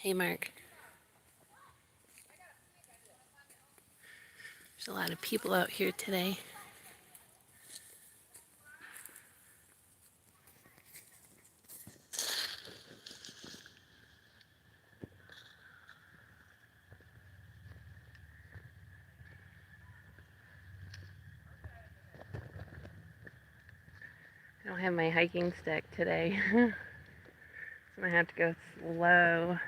Hey, Mark. There's a lot of people out here today. I don't have my hiking stick today, so I'm gonna have to go slow.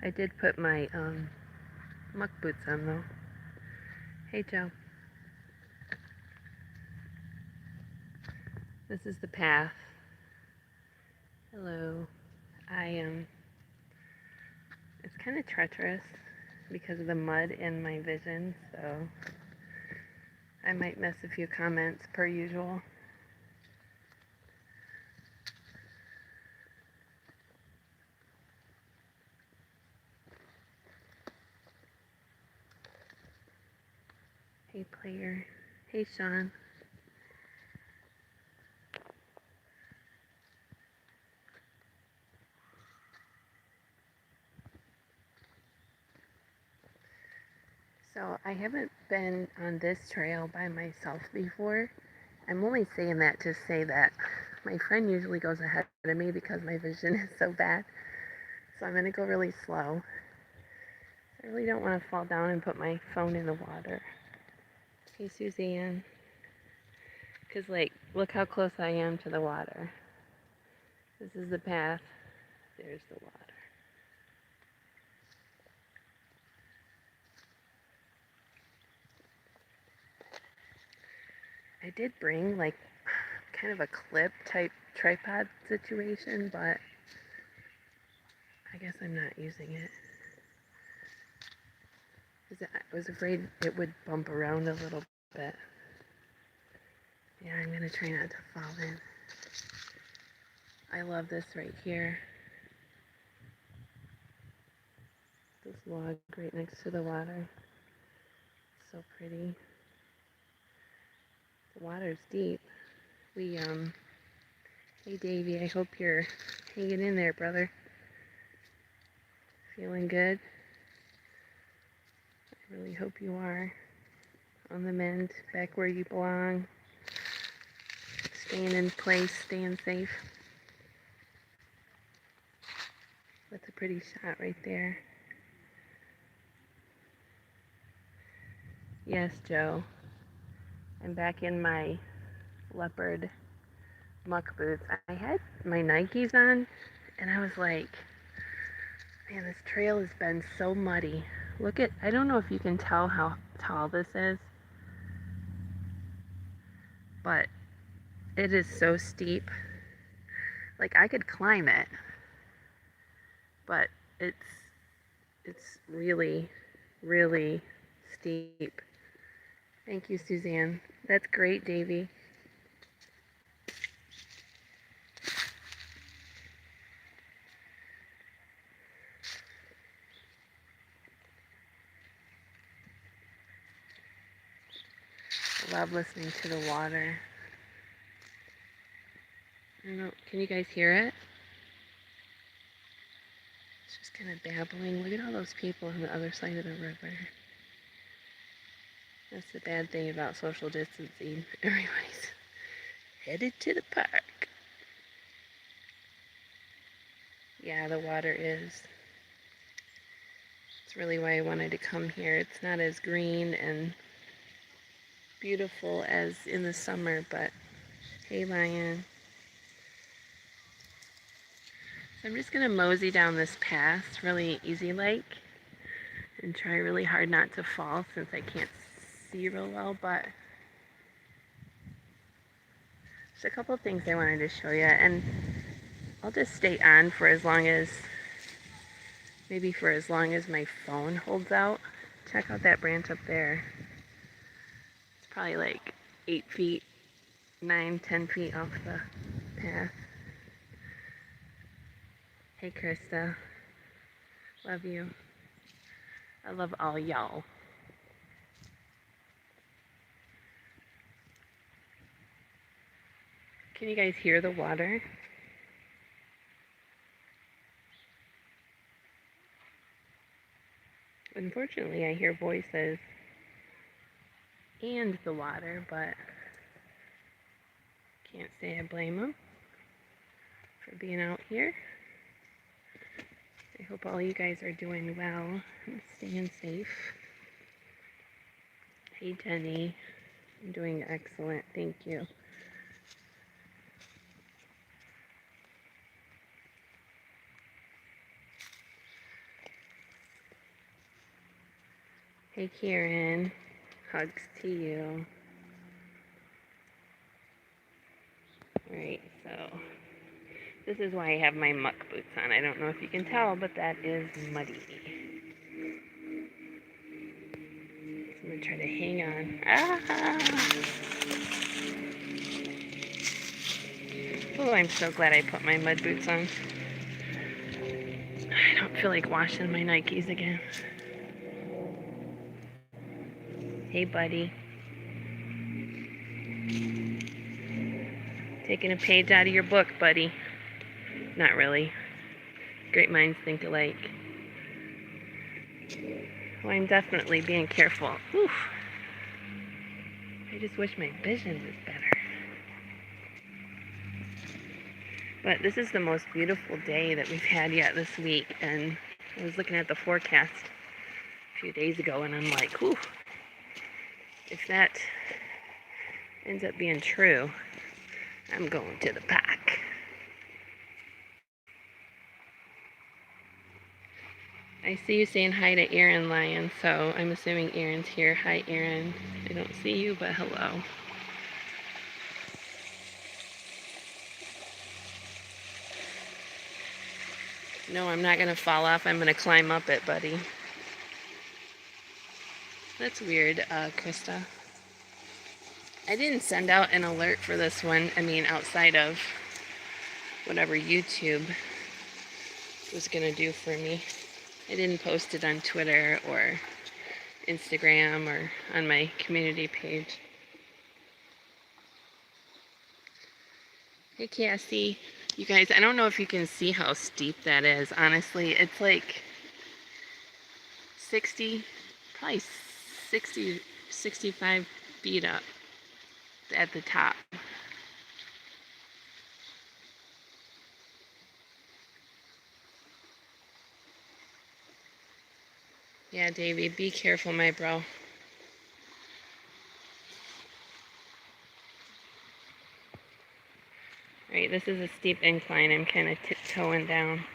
I did put my muck boots on though. Hey, Joe. This is the path. Hello. It's kind of treacherous because of the mud in my vision, so I might miss a few comments per usual. Hey, player. Hey, Sean. So I haven't been on this trail by myself before. I'm only saying that to say that my friend usually goes ahead of me because my vision is so bad. So I'm going to go really slow. I really don't want to fall down and put my phone in the water. Hey, Suzanne. Because, like, look how close I am to the water. This is the path. There's the water. I did bring, like, kind of a clip type tripod situation, but I guess I'm not using it. Because I was afraid it would bump around a little bit. Yeah, I'm going to try not to fall in. I love this right here. This log right next to the water. So pretty. The water's deep. Hey Davey, I hope you're hanging in there, brother. Feeling good? I really hope you are. On the mend, back where you belong. Staying in place, staying safe. That's a pretty shot right there. Yes, Joe. I'm back in my leopard muck boots. I had my Nikes on, and I was like, man, this trail has been so muddy. I don't know if you can tell how tall this is, but it is so steep. Like, I could climb it, but it's really, really steep. Thank you, Suzanne. That's great, Davy. I love listening to the water. I don't know, can you guys hear it? It's just kind of babbling. Look at all those people on the other side of the river. That's the bad thing about social distancing. Everybody's headed to the park. Yeah, the water is. It's really why I wanted to come here. It's not as green and beautiful as in the summer, but hey, Lion. So I'm just going to mosey down this path really easy like and try really hard not to fall since I can't see real well, but there's a couple things I wanted to show you, and I'll just stay on for as long as, maybe for as long as my phone holds out. Check out that branch up there. It's probably like 8 feet, 9, 10 feet off the path. Hey, Krista. Love you. I love all y'all. Can you guys hear the water? Unfortunately, I hear voices and the water, but can't say I blame them for being out here. I hope all you guys are doing well and staying safe. Hey, Jenny. I'm doing excellent. Thank you. Hey, Karen. Hugs to you. Alright, so this is why I have my muck boots on. I don't know if you can tell, but that is muddy. So I'm going to try to hang on. Oh, I'm so glad I put my mud boots on. I don't feel like washing my Nikes again. Hey, buddy. Taking a page out of your book, buddy. Not really. Great minds think alike. Well, I'm definitely being careful. Oof. I just wish my vision was better. But this is the most beautiful day that we've had yet this week, and I was looking at the forecast a few days ago, and I'm like, whew, if that ends up being true, I'm going to the park. I see you saying hi to Aaron Lyon, so I'm assuming Aaron's here. Hi, Aaron. I don't see you, but hello. No, I'm not going to fall off. I'm going to climb up it, buddy. That's weird, Krista. I didn't send out an alert for this one. I mean, outside of whatever YouTube was going to do for me. I didn't post it on Twitter or Instagram or on my community page. Hey, Cassie. You guys, I don't know if you can see how steep that is. Honestly, it's like 60, probably 60, 65 feet up at the top. Yeah, Davey, be careful, my bro. Alright, this is a steep incline. I'm kind of tiptoeing down.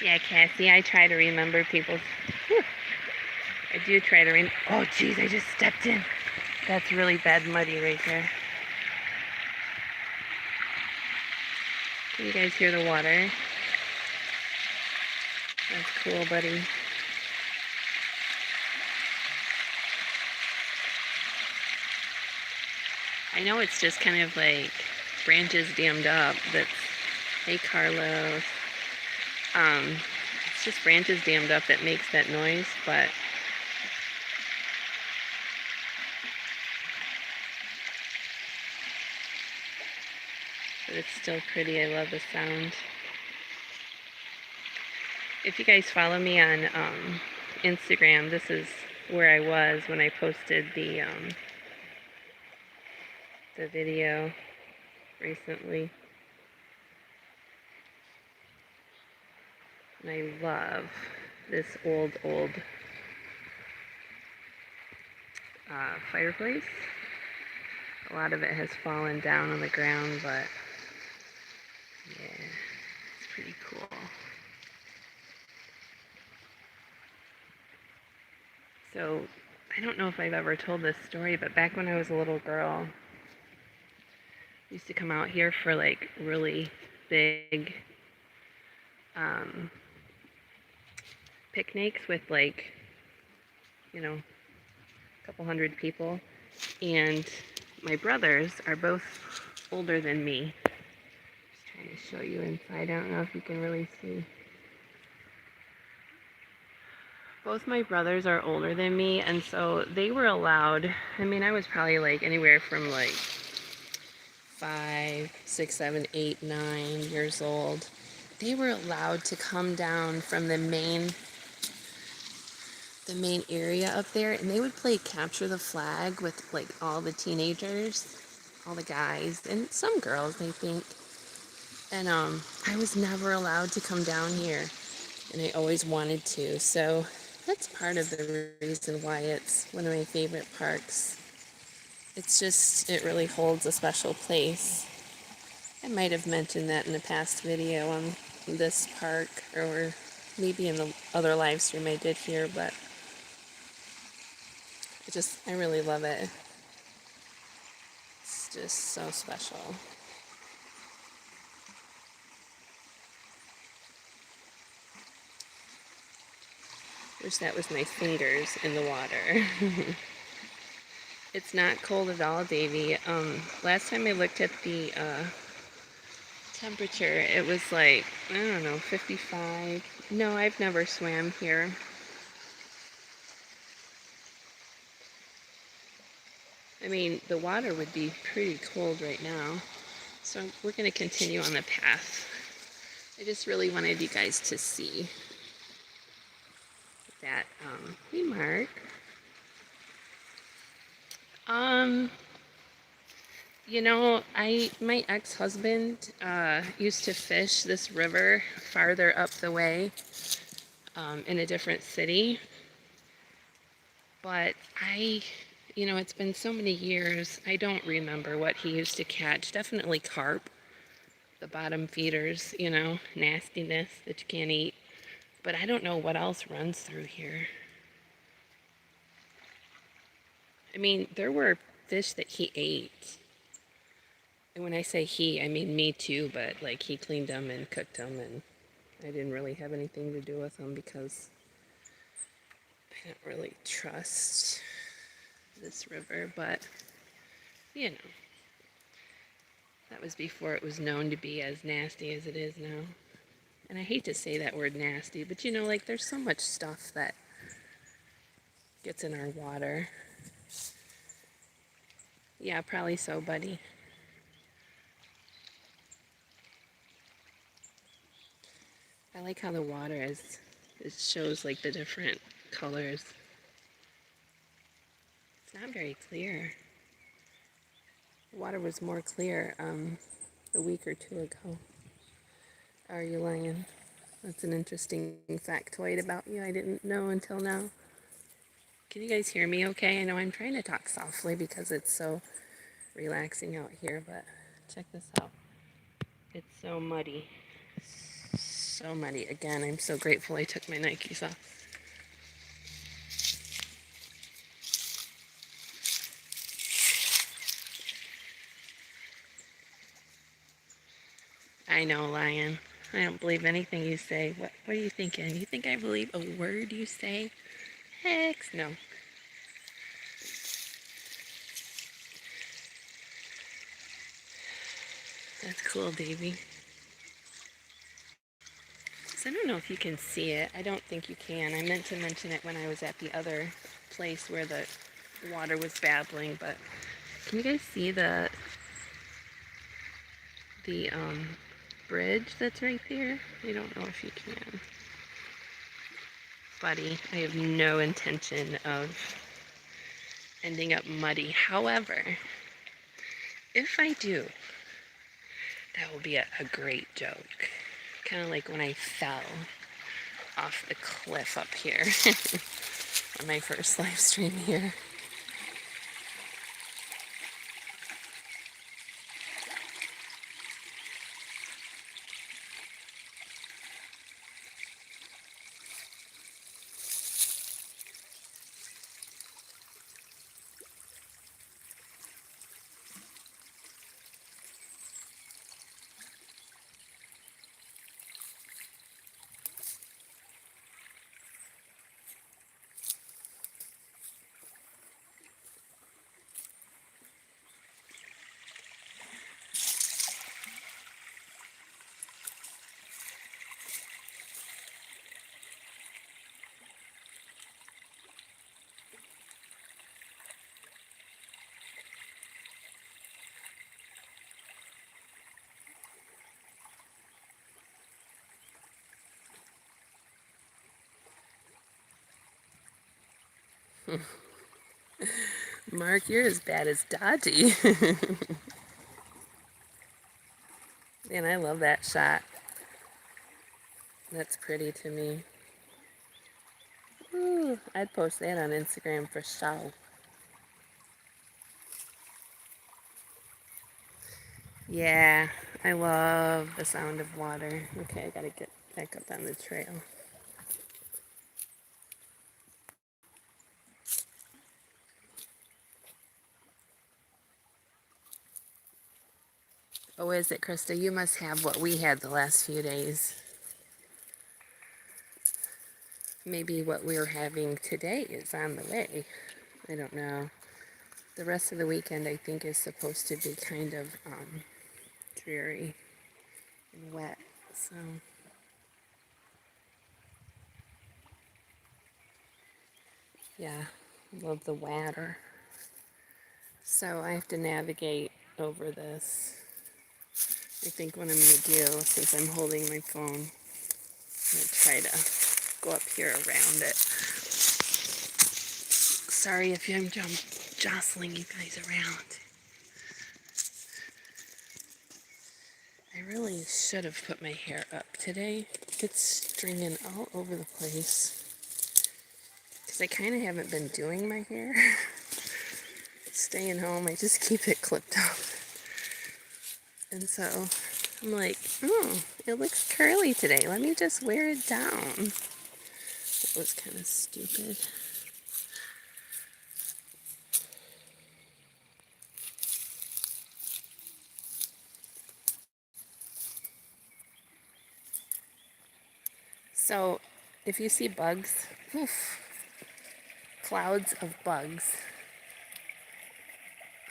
Yeah, Cassie, I try to remember people's... Whew. I do try to remember... Oh, jeez, I just stepped in. That's really bad muddy right there. Can you guys hear the water? That's cool, buddy. I know it's just kind of like branches dammed up. That's... Hey, Carlos. It's just branches dammed up that makes that noise, but it's still pretty. I love the sound. If you guys follow me on Instagram, this is where I was when I posted the video recently. And I love this old fireplace. A lot of it has fallen down on the ground, but yeah, it's pretty cool. So, I don't know if I've ever told this story, but back when I was a little girl, I used to come out here for like really big picnics with like, you know, a couple hundred people. And my brothers are both older than me. Just trying to show you inside. I don't know if you can really see. Both my brothers are older than me, and so they were allowed. I mean, I was probably like anywhere from like 5, 6, 7, 8, 9 years old. They were allowed to come down from the main area up there, and they would play capture the flag with like all the teenagers, all the guys, and some girls, I think. And I was never allowed to come down here, and I always wanted to. So that's part of the reason why it's one of my favorite parks. It's just, it really holds a special place. I might have mentioned that in a past video on this park, or maybe in the other live stream I did here, but I really love it. It's just so special. Wish that was my fingers in the water. It's not cold at all, Davy. Last time I looked at the temperature, it was like, I don't know, 55. No, I've never swam here. I mean, the water would be pretty cold right now. So we're going to continue on the path. I just really wanted you guys to see that. Hey, Mark. You know, my ex-husband used to fish this river farther up the way, in a different city. But it's been so many years, I don't remember what he used to catch. Definitely carp, the bottom feeders, nastiness that you can't eat. But I don't know what else runs through here. I mean, there were fish that he ate. And when I say he, I mean me too, but like he cleaned them and cooked them, and I didn't really have anything to do with them because I don't really trust this river, but that was before it was known to be as nasty as it is now. And I hate to say that word nasty, but like there's so much stuff that gets in our water. Yeah, probably so, buddy. I like how the water it shows like the different colors. It's not very clear. The water was more clear a week or two ago. Are you lying? That's an interesting factoid about you I didn't know until now. Can you guys hear me okay? I know I'm trying to talk softly because it's so relaxing out here, but check this out. It's so muddy. So muddy. Again, I'm so grateful I took my Nikes off. I know, Lion. I don't believe anything you say. What are you thinking? You think I believe a word you say? Heck no. That's cool, Davy. So I don't know if you can see it. I don't think you can. I meant to mention it when I was at the other place where the water was babbling, but can you guys see the bridge that's right there? I don't know if you can. Buddy, I have no intention of ending up muddy. However, if I do, that will be a great joke. Kind of like when I fell off the cliff up here on my first live stream here. Mark, you're as bad as Dodgy. And I love that shot. That's pretty to me. Ooh, I'd post that on Instagram for sure. Yeah, I love the sound of water. Okay, I gotta get back up on the trail. Oh, is it, Krista? You must have what we had the last few days. Maybe what we're having today is on the way. I don't know. The rest of the weekend, I think, is supposed to be kind of dreary and wet. So, yeah, love the water. So I have to navigate over this. I think what I'm going to do, since I'm holding my phone, I'm going to try to go up here around it. Sorry if I'm jostling you guys around. I really should have put my hair up today. It's stringing all over the place. Because I kind of haven't been doing my hair. Staying home, I just keep it clipped up. And so I'm like, oh, it looks curly today. Let me just wear it down. That was kind of stupid. So if you see bugs, oof, clouds of bugs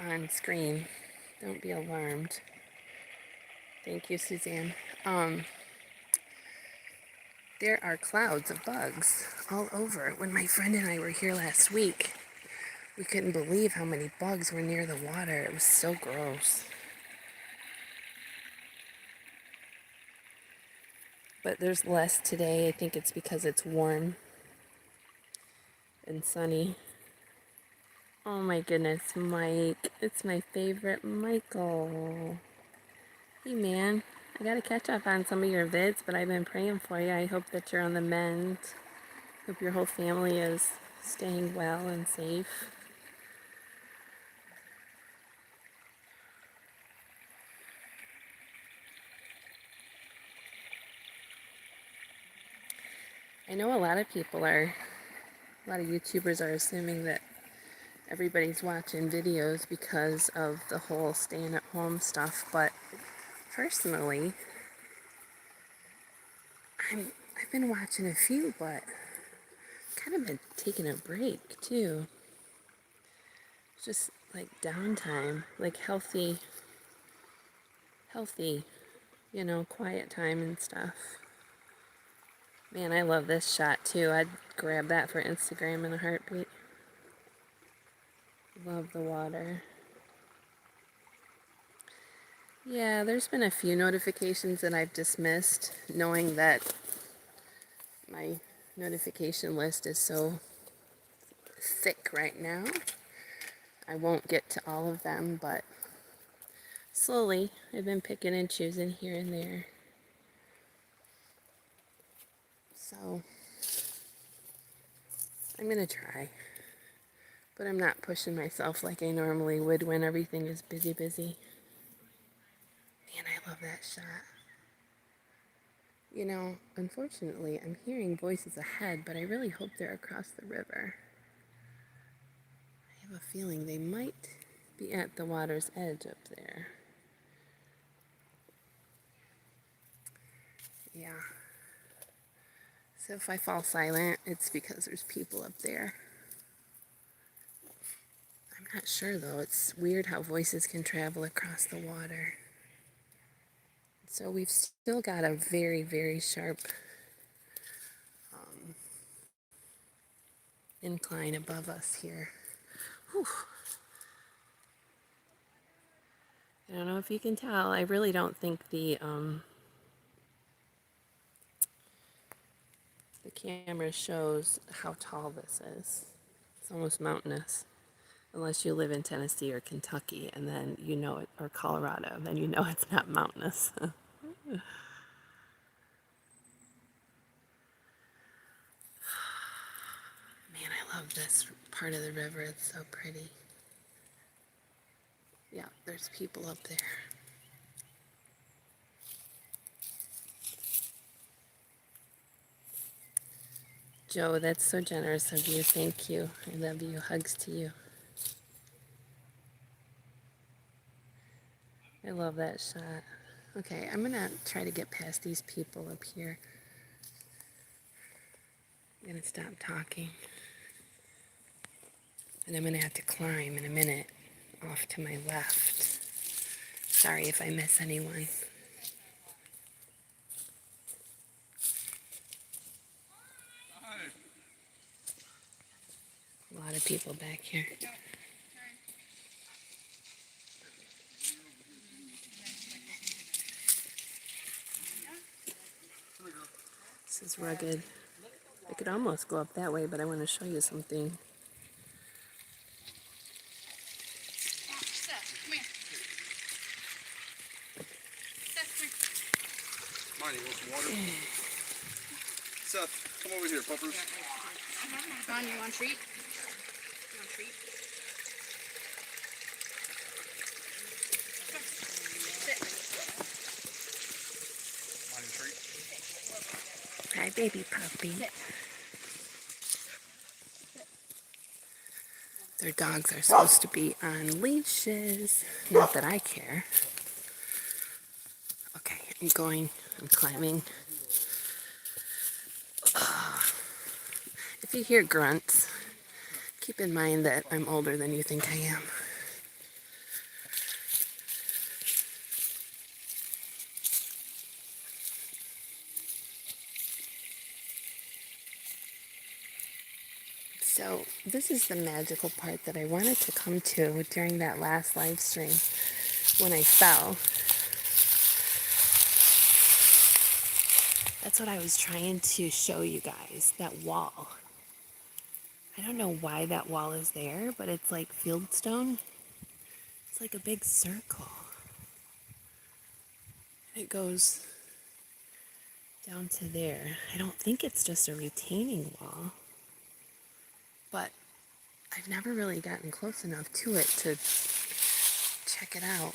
on screen, don't be alarmed. Thank you, Suzanne. There are clouds of bugs all over. When my friend and I were here last week, we couldn't believe how many bugs were near the water. It was so gross. But there's less today. I think it's because it's warm and sunny. Oh my goodness, Mike. It's my favorite Michael. Hey man, I gotta catch up on some of your vids, but I've been praying for you. I hope that you're on the mend. Hope your whole family is staying well and safe. I know a lot of YouTubers are assuming that everybody's watching videos because of the whole staying at home stuff, but personally, I've been watching a few, but kind of been taking a break too. Just like downtime, like healthy, quiet time and stuff. Man, I love this shot too. I'd grab that for Instagram in a heartbeat. Love the water. Yeah, there's been a few notifications that I've dismissed, knowing that my notification list is so thick right now. I won't get to all of them, but slowly I've been picking and choosing here and there. So I'm gonna try, but I'm not pushing myself like I normally would when everything is busy. Man, I love that shot. Unfortunately, I'm hearing voices ahead, but I really hope they're across the river. I have a feeling they might be at the water's edge up there. Yeah. So if I fall silent, it's because there's people up there. I'm not sure though. It's weird how voices can travel across the water. So we've still got a very, very sharp incline above us here. Whew. I don't know if you can tell. I really don't think the camera shows how tall this is. It's almost mountainous. Unless you live in Tennessee or Kentucky, and then you know it, or Colorado, then you know it's not mountainous. Man, I love this part of the river. It's so pretty. Yeah, there's people up there. Joe, that's so generous of you. Thank you. I love you. Hugs to you. I love that shot. Okay, I'm gonna try to get past these people up here. I'm gonna stop talking. And I'm gonna have to climb in a minute off to my left. Sorry if I miss anyone. A lot of people back here. This is rugged. I could almost go up that way, but I want to show you something. Money, you want some water? Seth, come over here, puppers. Ron, you want a treat? You want a treat? Sit. Want a treat? Hi, baby puppy. Sit. Their dogs are supposed to be on leashes. Not that I care. Okay, I'm climbing. If you hear grunts, keep in mind that I'm older than you think I am. So this is the magical part that I wanted to come to during that last live stream when I fell. That's what I was trying to show you guys, that wall. I don't know why that wall is there, but it's like fieldstone. It's like a big circle. It goes down to there. I don't think it's just a retaining wall, but I've never really gotten close enough to it to check it out.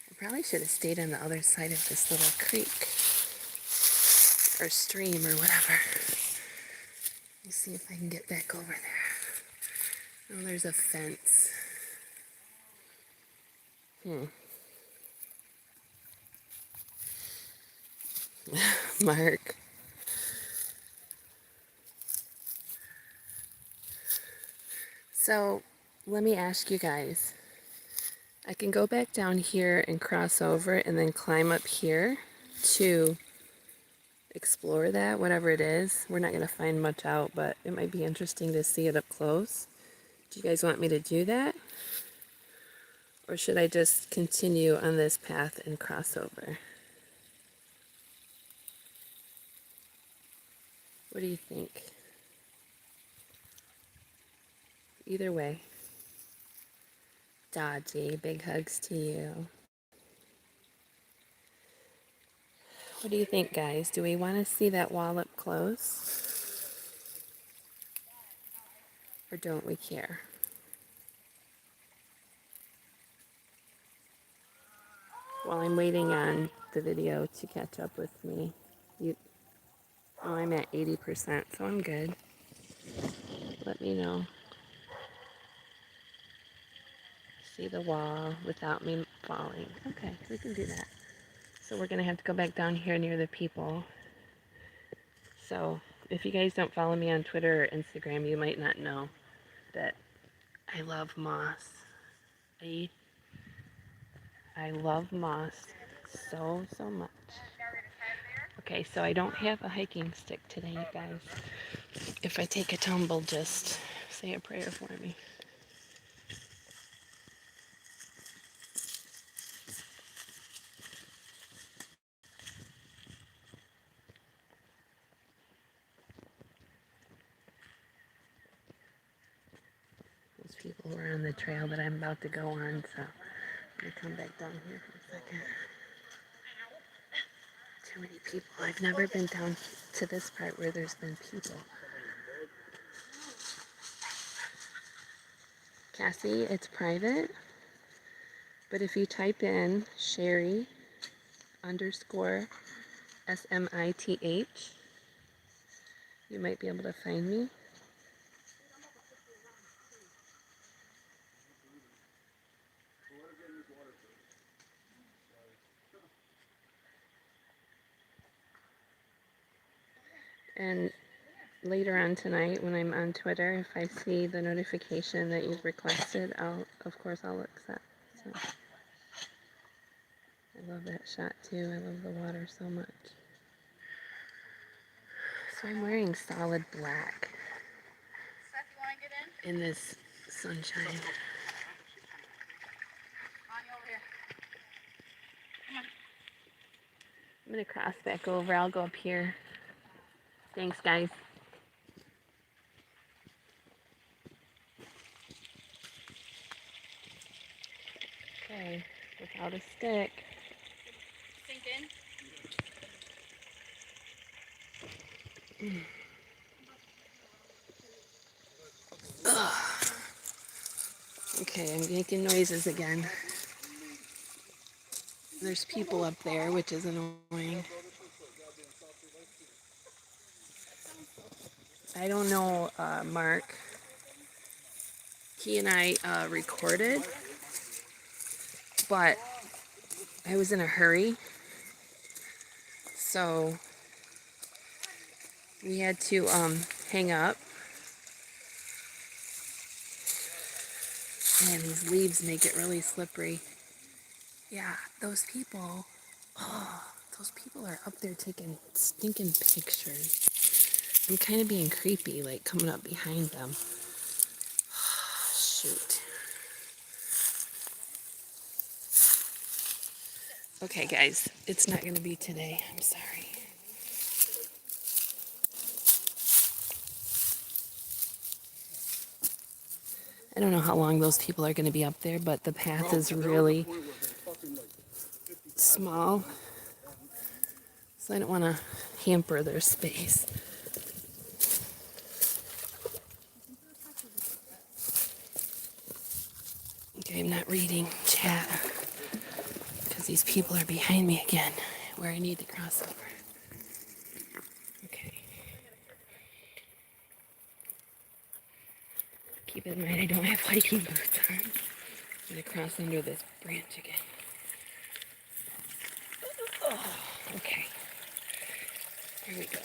I probably should have stayed on the other side of this little creek or stream or whatever. Let me see if I can get back over there. Oh, there's a fence. Mark. So let me ask you guys. I can go back down here and cross over and then climb up here to explore that, whatever it is. We're not going to find much out, but it might be interesting to see it up close. Do you guys want me to do that? Or should I just continue on this path and cross over? What do you think? Either way. Dodgy, big hugs to you. What do you think, guys? Do we want to see that wall up close? Or don't we care? While I'm waiting on the video to catch up with me, I'm at 80%, so I'm good. Let me know. See the wall without me falling. Okay, we can do that. So we're going to have to go back down here near the people. So if you guys don't follow me on Twitter or Instagram, you might not know that I love moss. I love moss so much. Okay, so I don't have a hiking stick today, you guys. If I take a tumble, just say a prayer for me. people who are on the trail that I'm about to go on, so I'm gonna come back down here for a second. Too many people. I've never been down to this part where there's been people. Cassie, it's private, but if you type in Sherry underscore SMITH, you might be able to find me. And later on tonight when I'm on Twitter, if I see the notification that you've requested, of course I'll accept. So, I love that shot too. I love the water so much. So I'm wearing solid black Seth, you want to get in? in this sunshine. Bonnie, over here. I'm gonna cross back over. I'll go up here. Thanks, guys. Okay, without a stick. Sink in. Okay, I'm making noises again. There's people up there, which is annoying. I don't know, Mark. He and I recorded, but I was in a hurry, so we had to hang up. Man, these leaves make it really slippery. Yeah, those people are up there taking stinking pictures. I'm kind of being creepy, like coming up behind them. Shoot. Okay, guys, it's not going to be today. I'm sorry. I don't know how long those people are going to be up there, but the path is really small, so I don't want to hamper their space. Okay, I'm not reading chat because these people are behind me again where I need to cross over. Okay. Keep in mind I don't have hiking boots on. I'm going to cross under this branch again. Oh, okay. Here we go.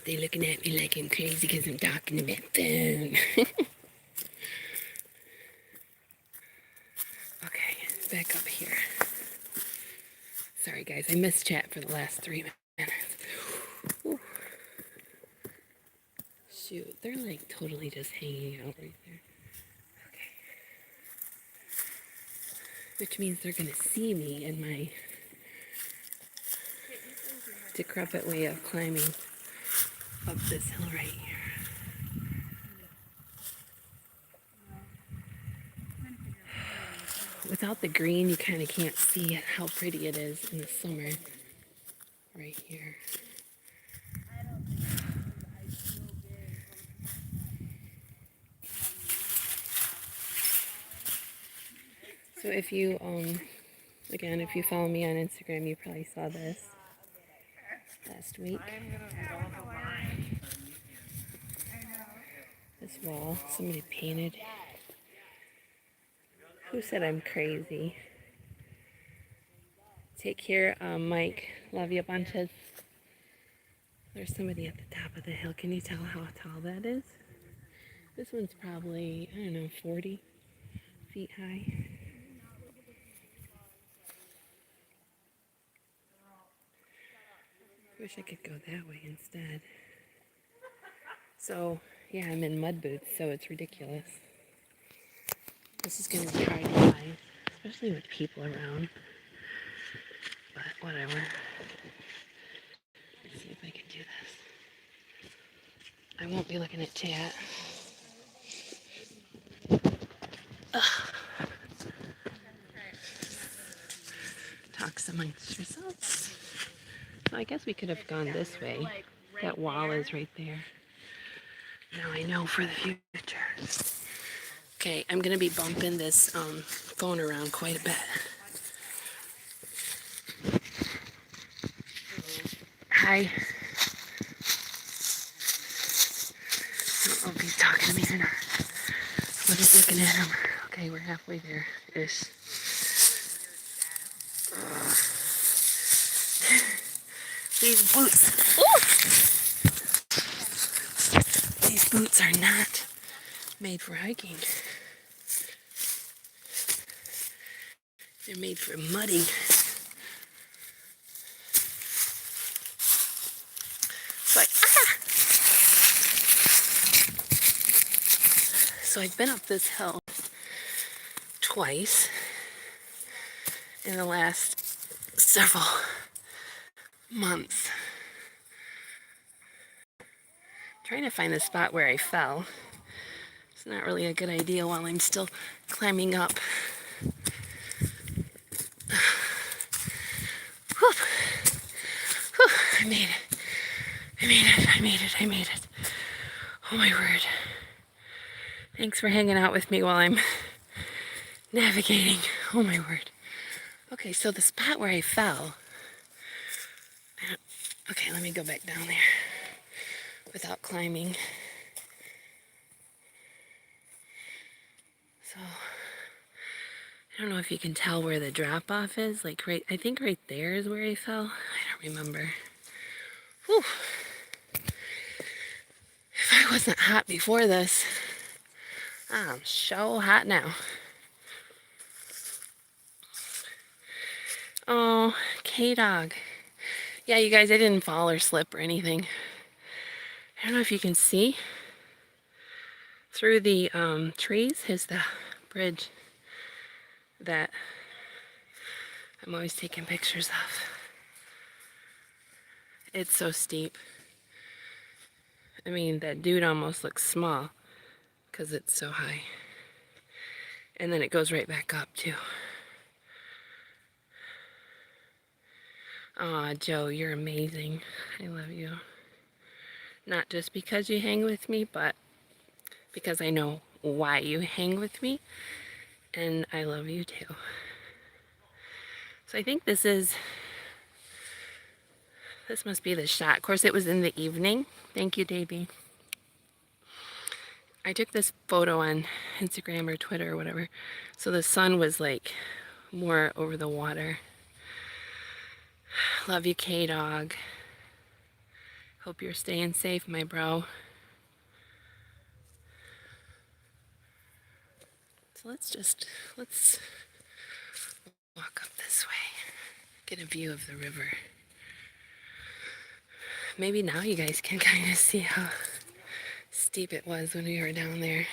They looking at me like I'm crazy because I'm talking to my phone. Okay, back up here. Sorry guys, I missed chat for the last 3 minutes. Ooh. Shoot, they're like totally just hanging out right there. Okay. Which means they're gonna see me in my decrepit way of climbing up this hill right here. Without the green, you kind of can't see how pretty it is in the summer. Right here. So if you, again, if you follow me on Instagram, you probably saw this last week. This wall, somebody painted. Who said I'm crazy? Take care, Mike. Love you bunches. There's somebody at the top of the hill. Can you tell how tall that is? This one's probably, I don't know, 40 feet high. Wish I could go that way instead. So, yeah, I'm in mud boots, so it's ridiculous. This is going to be hard to climb, especially with people around. But whatever. Let's see if I can do this. I won't be looking at chat. Talks amongst yourselves. So I guess we could have gone this way. That wall is right there. Now I know for the future. Okay, I'm gonna be bumping this phone around quite a bit. Hi. I don't know if he's talking to me or not. I wasn't looking at him. Okay, we're halfway there ish. These boots. Ooh! These boots are not made for hiking. They're made for mudding. So I've been up this hill twice in the last several months. Trying to find the spot where I fell. It's not really a good idea while I'm still climbing up. Whew. Whew. I made it. I made it. I made it. I made it. Oh my word. Thanks for hanging out with me while I'm navigating. Oh my word. Okay, so the spot where I fell. Okay, let me go back down there without climbing. So I don't know if you can tell where the drop off is. Like right, I think right there is where I fell. I don't remember. Whew. If I wasn't hot before this, I'm so hot now. Oh, K-Dog. Yeah, you guys, I didn't fall or slip or anything. I don't know if you can see. Through the trees is the bridge that I'm always taking pictures of. It's so steep. I mean, that dude almost looks small because it's so high. And then it goes right back up too. Aw, Joe, you're amazing. I love you. Not just because you hang with me, but because I know why you hang with me. And I love you too. So I think this must be the shot. Of course, it was in the evening. Thank you, Davey. I took this photo on Instagram or Twitter or whatever. So the sun was like more over the water. Love you, K-Dog. Hope you're staying safe, my bro. So let's walk up this way. Get a view of the river. Maybe now you guys can kind of see how steep it was when we were down there.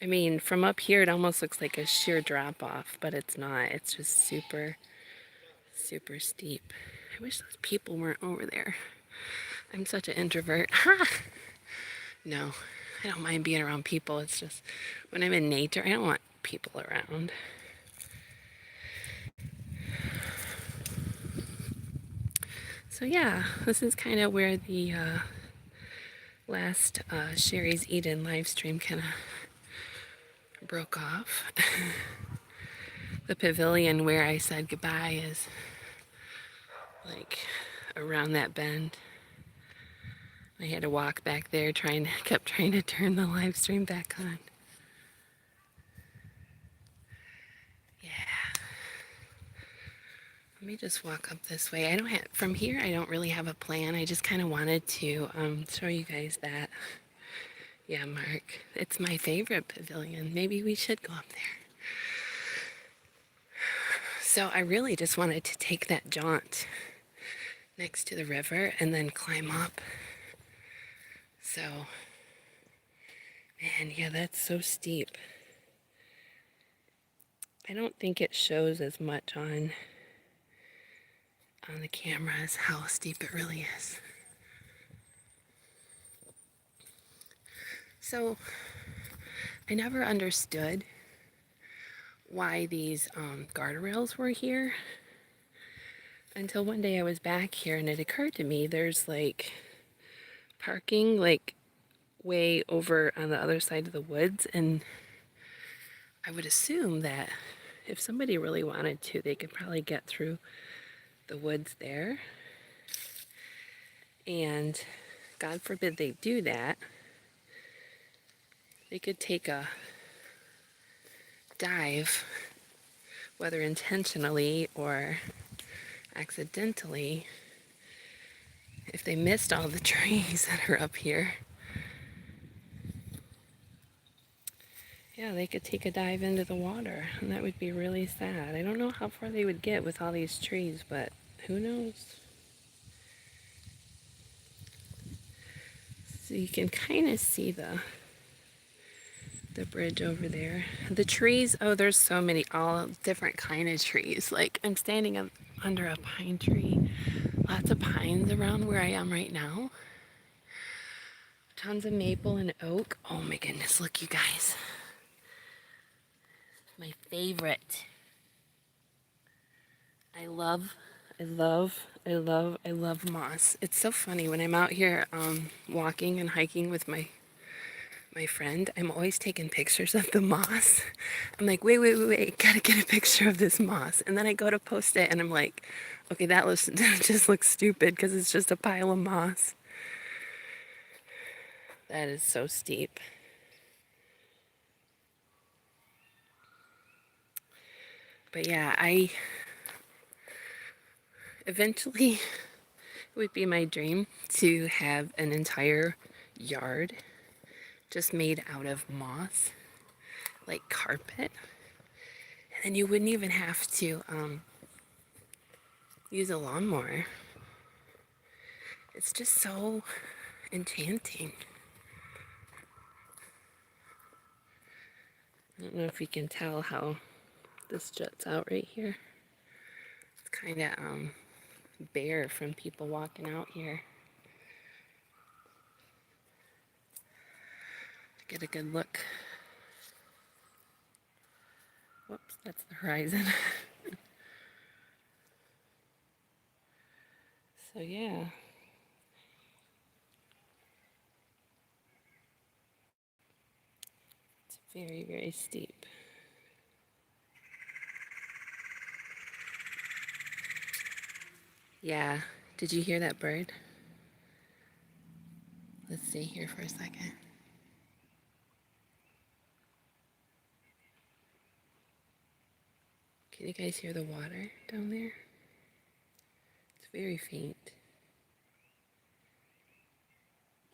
I mean, from up here it almost looks like a sheer drop off, but it's not. It's just super, super steep. I wish those people weren't over there. I'm such an introvert. No, I don't mind being around people. It's just when I'm in nature, I don't want people around. So yeah, this is kind of where the last Sherry's Eden live stream kind of broke off. The pavilion where I said goodbye is like around that bend. I had to walk back there kept trying to turn the live stream back on. Yeah. Let me just walk up this way. From here I don't really have a plan. I just kind of wanted to show you guys that. Yeah, Mark, it's my favorite pavilion. Maybe we should go up there. So I really just wanted to take that jaunt next to the river and then climb up. So, man, yeah, that's so steep. I don't think it shows as much on the camera as how steep it really is. So I never understood why these guardrails were here until one day I was back here and it occurred to me there's like parking like way over on the other side of the woods, and I would assume that if somebody really wanted to, they could probably get through the woods there. And God forbid they do that, they could take a dive, whether intentionally or accidentally, if they missed all the trees that are up here. Yeah, they could take a dive into the water, and that would be really sad. I don't know how far they would get with all these trees, but who knows? So you can kind of see the bridge over there. The trees, oh, there's so many, all different kind of trees. Like I'm standing up under a pine tree. Lots of pines around where I am right now. Tons of maple and oak. Oh my goodness, look you guys. My favorite. I love moss. It's so funny when I'm out here walking and hiking with my friend, I'm always taking pictures of the moss. I'm like, wait, gotta get a picture of this moss. And then I go to post it and I'm like, okay, that just looks stupid because it's just a pile of moss. That is so steep. But yeah, I eventually it would be my dream to have an entire yard just made out of moss, like carpet. And then you wouldn't even have to use a lawnmower. It's just so enchanting. I don't know if you can tell how this juts out right here. It's kind of bare from people walking out here. To get a good look. Whoops, that's the horizon. So yeah. It's very, very steep. Yeah. Did you hear that bird? Let's stay here for a second. Can you guys hear the water down there? It's very faint.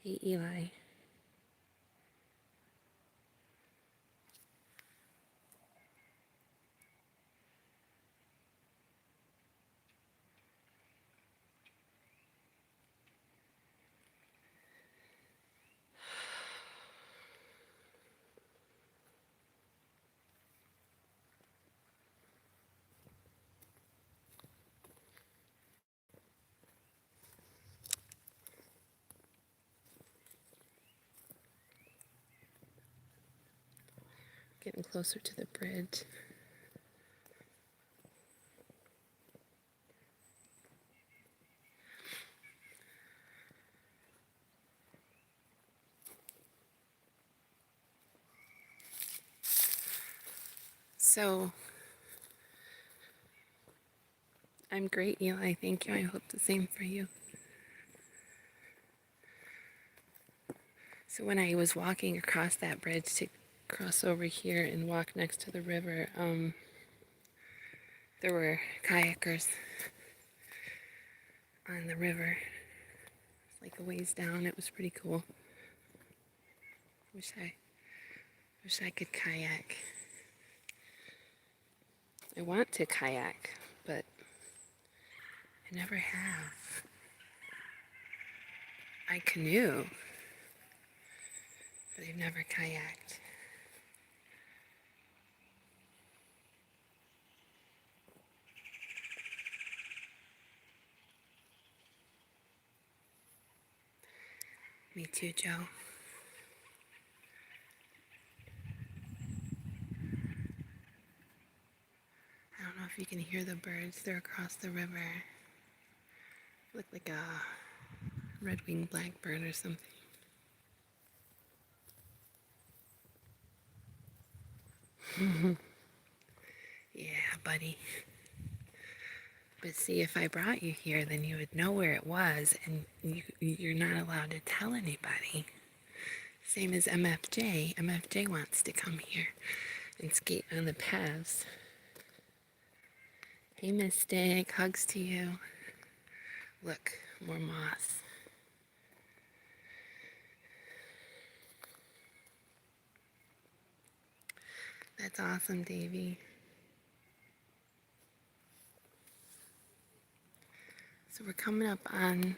Hey, Eli. Getting closer to the bridge. So, I'm great, Eli. Thank you. I hope the same for you. So when I was walking across that bridge to cross over here and walk next to the river, there were kayakers on the river. It's like a ways down. It was pretty cool. Wish I could kayak. I want to kayak, but I never have. I canoe, but I've never kayaked. Me too, Joe. if you can hear the birds. They're across the river. Look like a red-winged blackbird or something. Yeah, buddy. But see, if I brought you here, then you would know where it was, and you're not allowed to tell anybody. Same as MFJ. MFJ wants to come here and skate on the paths. Hey, Mystic. Hugs to you. Look, more moss. That's awesome, Davy. So we're coming up on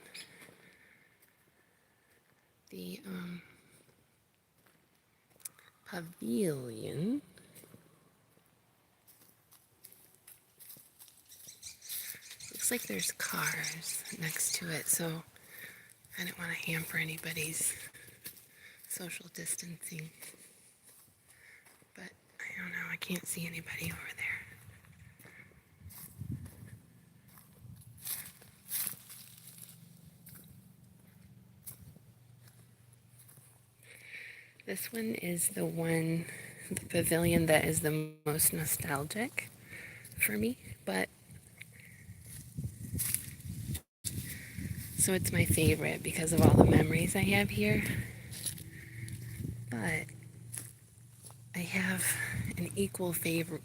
the pavilion. Looks like there's cars next to it, so I don't want to hamper anybody's social distancing. But I don't know, I can't see anybody over there. This one is the pavilion that is the most nostalgic for me, but so it's my favorite because of all the memories I have here. But I have an equal favorite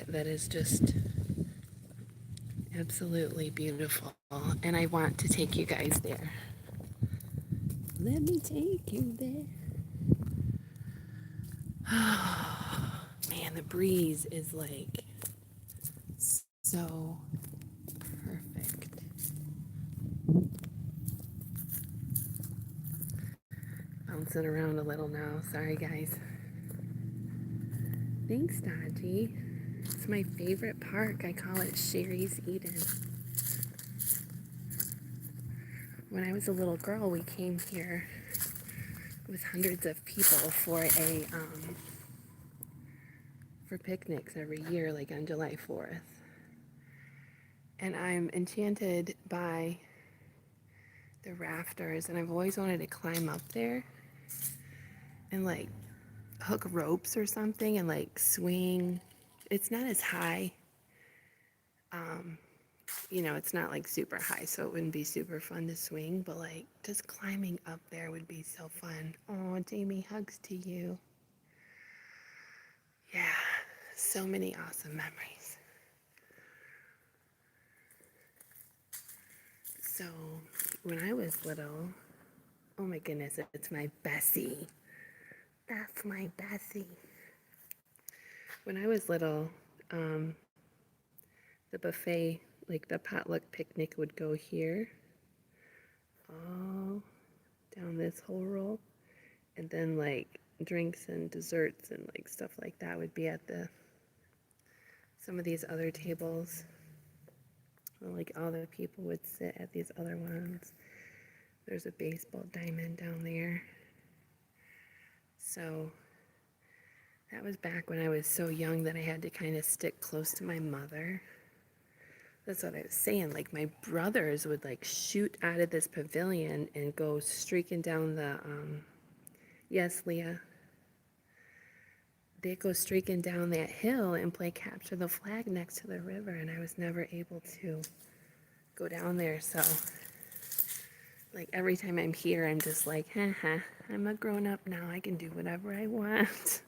that is just absolutely beautiful, and I want to take you guys there. Let me take you there. Man, the breeze is like so perfect. Bouncing around a little now. Sorry, guys. Thanks, Dodgy. It's my favorite park. I call it Sherry's Eden. When I was a little girl, we came here with hundreds of people for picnics every year, like on July 4th. And I'm enchanted by the rafters, and I've always wanted to climb up there and like hook ropes or something and like swing. It's not as high. It's not like super high, so it wouldn't be super fun to swing, but like just climbing up there would be so fun. Oh, Jamie, hugs to you. Yeah, so many awesome memories. So when I was little, oh my goodness, it's my Bessie. That's my Bessie. When I was little, the buffet, like the potluck picnic, would go here, all down this whole row, and then like drinks and desserts and like stuff like that would be at some of these other tables. Like all the people would sit at these other ones. There's a baseball diamond down there. So that was back when I was so young that I had to kind of stick close to my mother. That's what I was saying. Like my brothers would like shoot out of this pavilion and go streaking down the, yes, Leah. They'd go streaking down that hill and play capture the flag next to the river, and I was never able to go down there. So like every time I'm here, I'm just like, haha, I'm a grown up now. I can do whatever I want.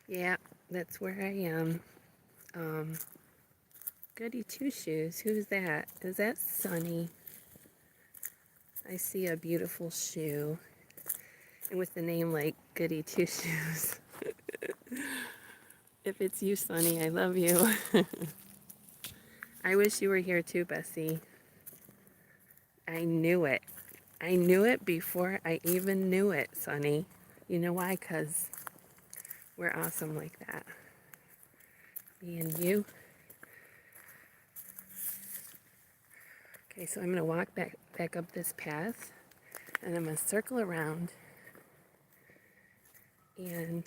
Yeah, that's where I am. Goody Two Shoes. Who's that? Is that Sunny? I see a beautiful shoe. And with the name like Goody Two Shoes. If it's you, Sunny, I love you. I wish you were here too, Bessie. I knew it. I knew it before I even knew it, Sunny. You know why? 'Cause we're awesome like that. Me and you. Okay, so I'm going to walk back up this path, and I'm going to circle around and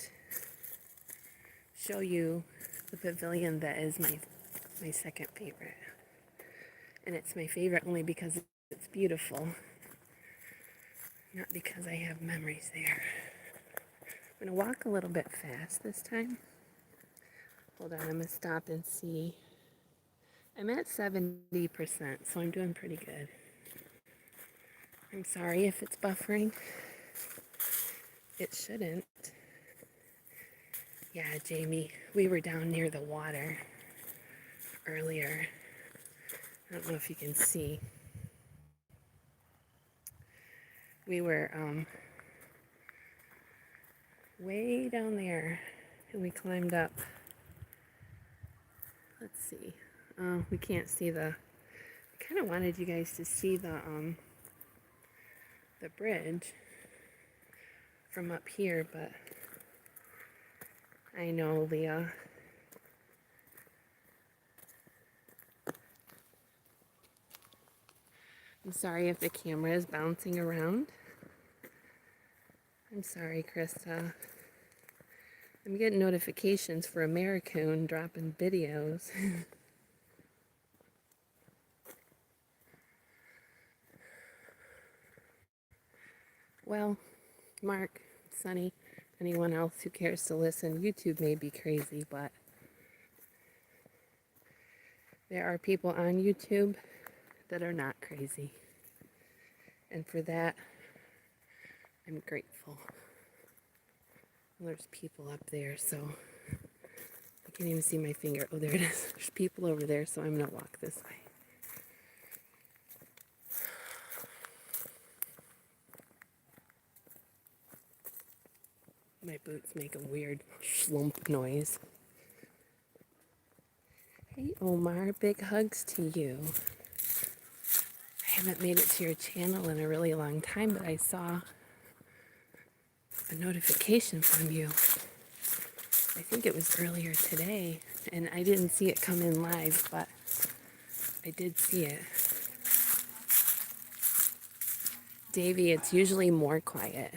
show you the pavilion that is my second favorite. And it's my favorite only because it's beautiful, not because I have memories there. I'm going to walk a little bit fast this time. Hold on, I'm going to stop and see. I'm at 70%, so I'm doing pretty good. I'm sorry if it's buffering. It shouldn't. Yeah, Jamie, we were down near the water earlier. I don't know if you can see. We were way down there, and we climbed up. Let's see. We can't see I kind of wanted you guys to see the bridge from up here, but I know, Leah. I'm sorry if the camera is bouncing around. I'm sorry, Krista. I'm getting notifications for Americoon dropping videos. Well, Mark, Sunny, anyone else who cares to listen, YouTube may be crazy, but there are people on YouTube that are not crazy. And for that, I'm grateful. There's people up there, so I can't even see my finger. Oh, there it is. There's people over there, so I'm going to walk this way. My boots make a weird slump noise. Hey, Omar, big hugs to you. I haven't made it to your channel in a really long time, but I saw a notification from you. I think it was earlier today, and I didn't see it come in live, but I did see it. Davey, it's usually more quiet.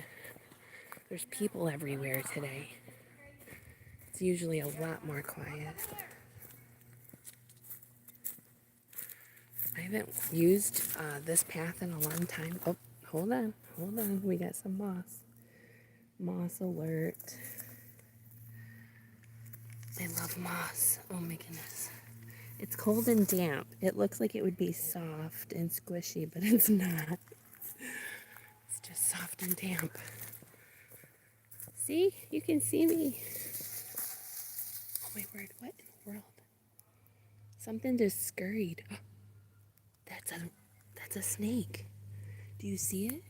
There's people everywhere today. It's usually a lot more quiet. I haven't used this path in a long time. Oh, hold on. We got some moss. Moss alert. I love moss. Oh my goodness. It's cold and damp. It looks like it would be soft and squishy, but it's not. It's just soft and damp. See? You can see me. Oh my word, what in the world? Something just scurried. That's a snake. Do you see it?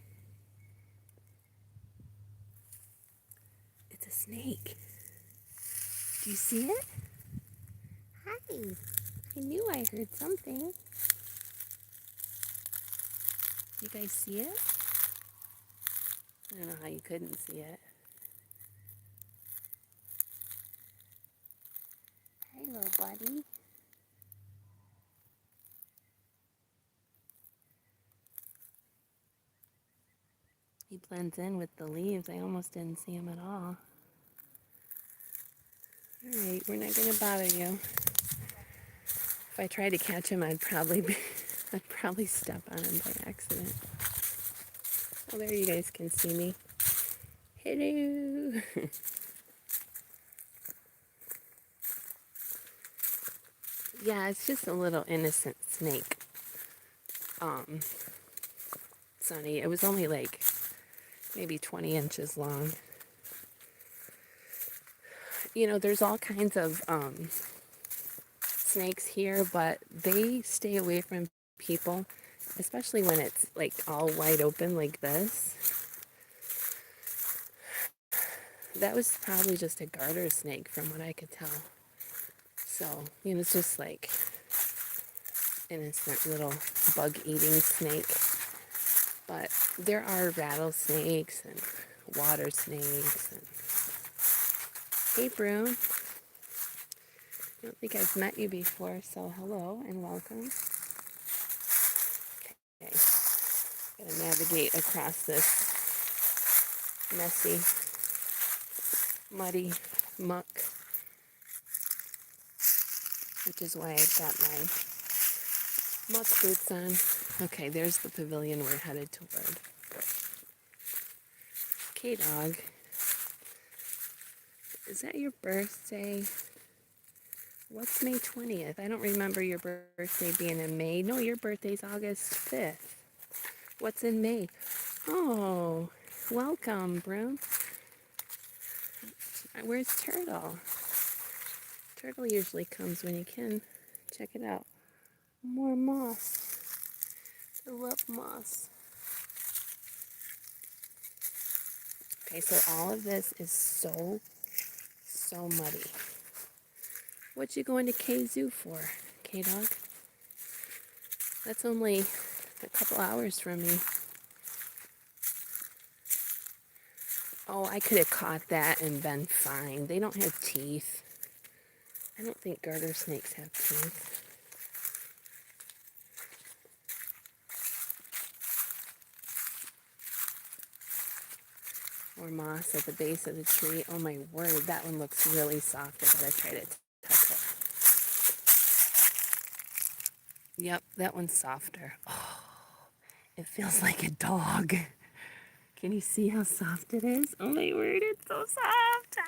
It's a snake. Do you see it? Hi. I knew I heard something. You guys see it? I don't know how you couldn't see it. Hello, buddy. He blends in with the leaves. I almost didn't see him at all. Alright, we're not gonna bother you. If I tried to catch him, I'd probably step on him by accident. Oh, there you guys can see me. Hello. Yeah, it's just a little innocent snake. Sunny. It was only like maybe 20 inches long. You know, there's all kinds of snakes here, but they stay away from people, especially when it's like all wide open like this. That was probably just a garter snake from what I could tell. So, you know, it's just like innocent little bug-eating snake. But there are rattlesnakes and water snakes. And... Hey, Broom. I don't think I've met you before, so hello and welcome. Gotta navigate across this messy, muddy muck, which is why I've got my muck boots on. Okay, there's the pavilion we're headed toward. K-Dog, is that your birthday? What's May 20th? I don't remember your birthday being in May. No, your birthday's August 5th. What's in May? Oh, welcome, Broom. Where's Turtle? Turtle usually comes when you can. Check it out. More moss. I love moss. Okay, so all of this is so muddy. What you going to K-Zoo for, K-Dog? That's only a couple hours from me. Oh, I could have caught that and been fine. They don't have teeth. I don't think garter snakes have teeth. Or moss at the base of the tree. Oh my word, that one looks really soft. I gotta try to touch it. Yep, that one's softer. Oh, it feels like a dog. Can you see how soft it is? Oh my word, it's so soft.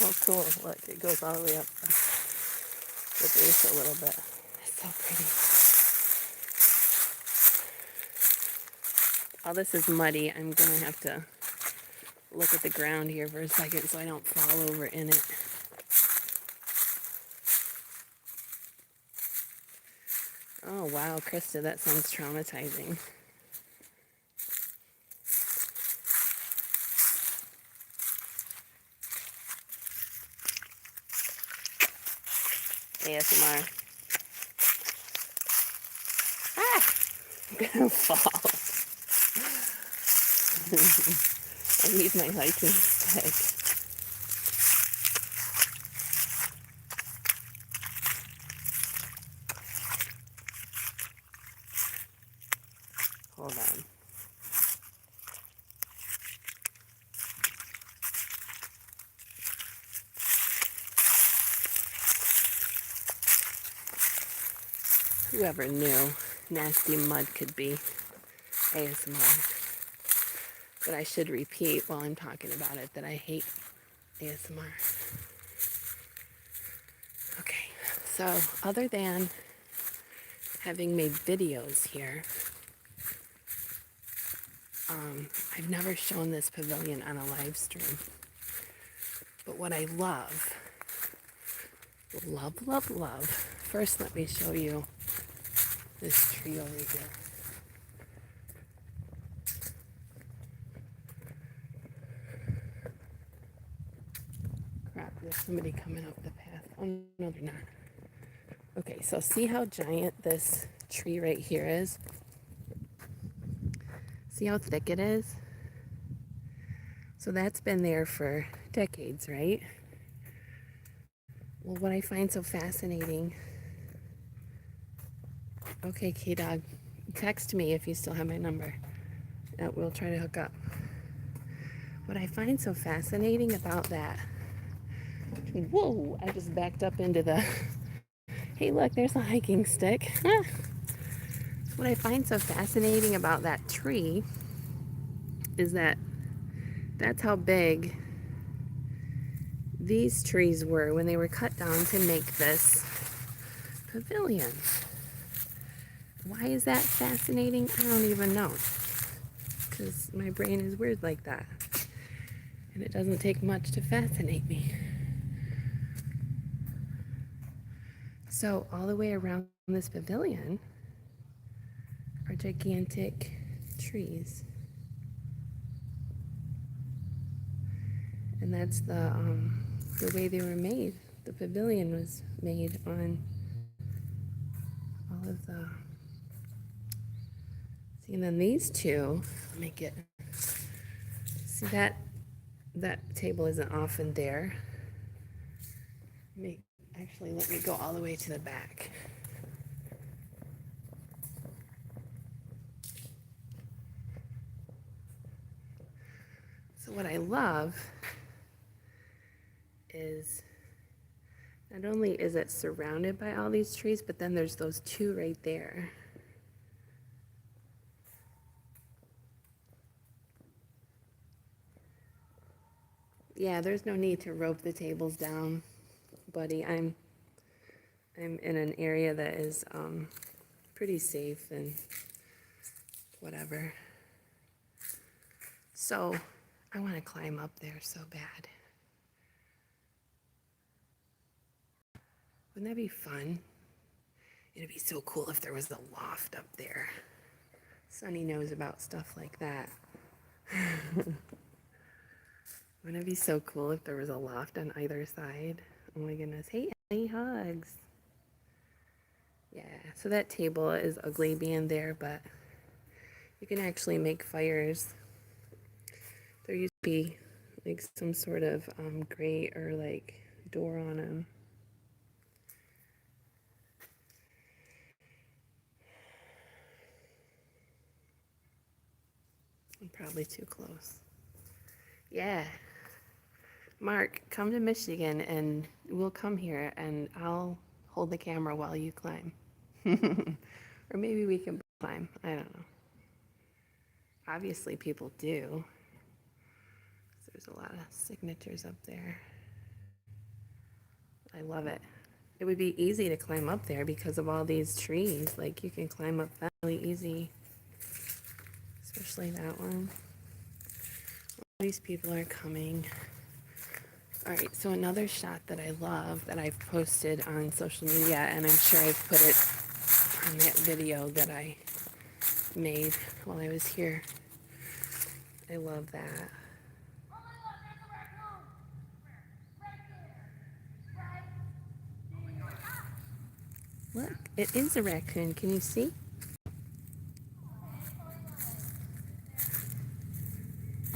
Oh cool, look, it goes all the way up the base a little bit. It's so pretty. All this is muddy. I'm gonna have to look at the ground here for a second so I don't fall over in it. Oh wow, Krista, that sounds traumatizing. ASMR. Ah! I'm gonna fall. I need my hiking stick. Hold on. Whoever knew nasty mud could be ASMR. But I should repeat while I'm talking about it that I hate ASMR. Okay, so other than having made videos here, I've never shown this pavilion on a live stream. But what I love, first let me show you this tree over here. Crap, there's somebody coming up the path. Oh, no, they're not. Okay, so see how giant this tree right here is? See how thick it is? So that's been there for decades, right? Well, what I find so fascinating... Okay, K-Dog, text me if you still have my number. We'll try to hook up. What I find so fascinating about that... Whoa, I just backed up into the... Hey, look, there's a hiking stick. What I find so fascinating about that tree is that that's how big these trees were when they were cut down to make this pavilion. Why is that fascinating? I don't even know. Because my brain is weird like that. And it doesn't take much to fascinate me. So all the way around this pavilion are gigantic trees. And that's the way they were made. The pavilion was made on all of the... See, and then these two, let me get... See that table isn't often there. Actually, let me go all the way to the back. So what I love is not only is it surrounded by all these trees, but then there's those two right there. Yeah, there's no need to rope the tables down, buddy. I'm in an area that is pretty safe and whatever. So I want to climb up there so bad. Wouldn't that be fun? It'd be so cool if there was a loft up there. Sonny knows about stuff like that. Wouldn't it be so cool if there was a loft on either side? Oh my goodness. Hey, Ellie, hugs. Yeah, so that table is ugly being there, but you can actually make fires. There used to be like some sort of grate or like door on them. I'm probably too close. Yeah. Mark, come to Michigan and we'll come here and I'll hold the camera while you climb. Or maybe we can climb. I don't know. Obviously, people do. There's a lot of signatures up there. I love it. It would be easy to climb up there because of all these trees. Like, you can climb up that really easy. Especially that one. These people are coming. All right, so another shot that I love that I've posted on social media, and I'm sure I've put it on that video that I made while I was here. I love that. Look, it is a raccoon. Can you see?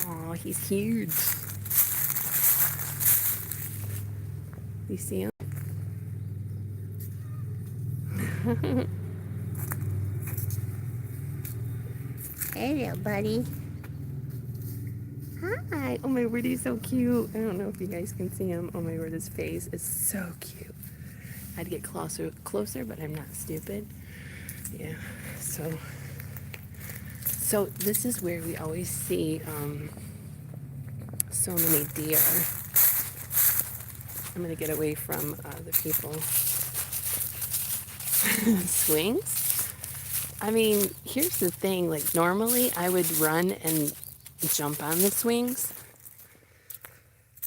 Oh, he's huge. You see him? Hello, buddy. Hi. Oh my word, he's so cute. I don't know if you guys can see him. Oh my word, his face is so cute. I'd get closer, but I'm not stupid. Yeah. So this is where we always see so many deer. I'm gonna get away from the people. Swings? I mean, here's the thing, like normally I would run and jump on the swings.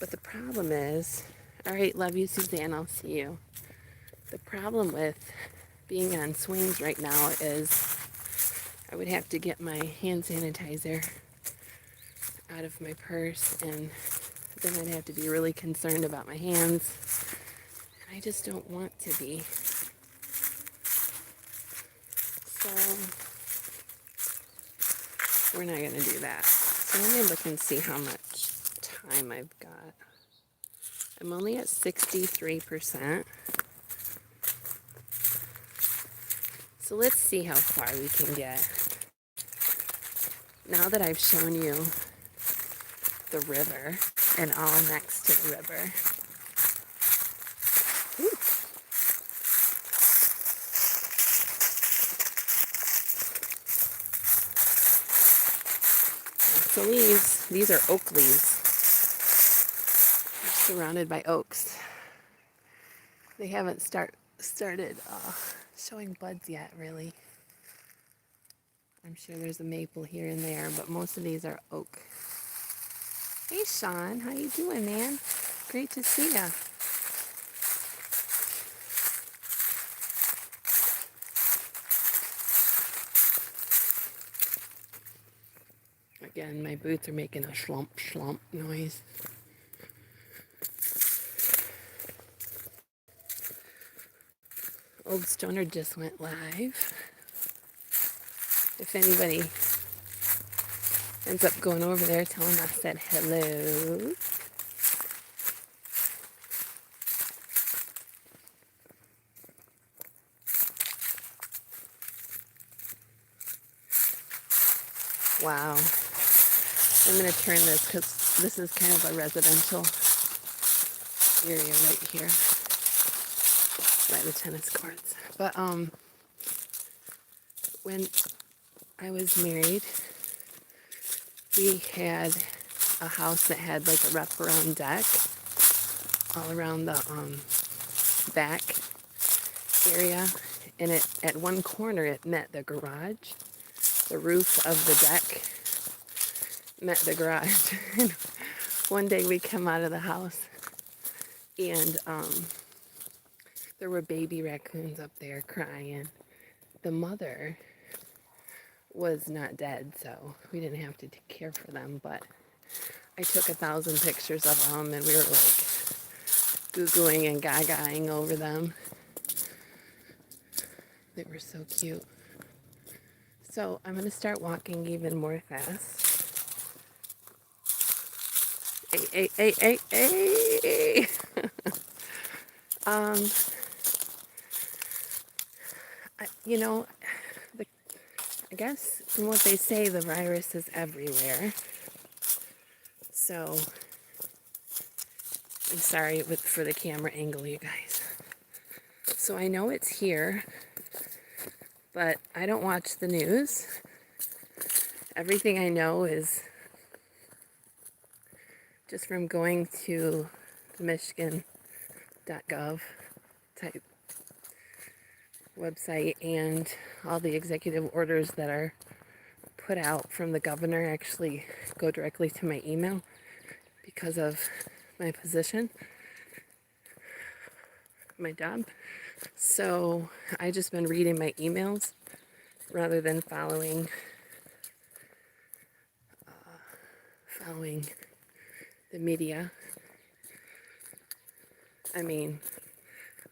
But the problem is, all right, love you, Suzanne, I'll see you. The problem with being on swings right now is I would have to get my hand sanitizer out of my purse, and then I'd have to be really concerned about my hands. And I just don't want to be. So we're not going to do that. So let me look and see how much time I've got. I'm only at 63%. So let's see how far we can get. Now that I've shown you the river and all next to the river. Ooh. Lots of leaves. These are oak leaves. They're surrounded by oaks. They haven't started showing buds yet, really. I'm sure there's a maple here and there, but most of these are oak. Hey, Sean, how you doing, man? Great to see ya. Again, my boots are making a slump noise. Old Stoner just went live. If anybody ends up going over there, tell him I said hello. Wow. I'm going to turn this because this is kind of a residential area right here by the tennis courts. But when I was married, we had a house that had like a wraparound deck all around the back area, and it at one corner it met the garage. The roof of the deck met the garage. And one day we come out of the house, and there were baby raccoons up there crying. The mother was not dead, so we didn't have to care for them, but I took 1,000 pictures of them, and we were like goo-gooing and gagaing over them. They were so cute. So I'm gonna start walking even more fast. Hey, hey, hey, hey, hey. You know, I guess from what they say, the virus is everywhere. So I'm sorry for the camera angle, you guys. So I know it's here, but I don't watch the news. Everything I know is just from going to the Michigan.gov type website, and all the executive orders that are put out from the governor actually go directly to my email because of my position, my job. So I just been reading my emails rather than following the media. I mean,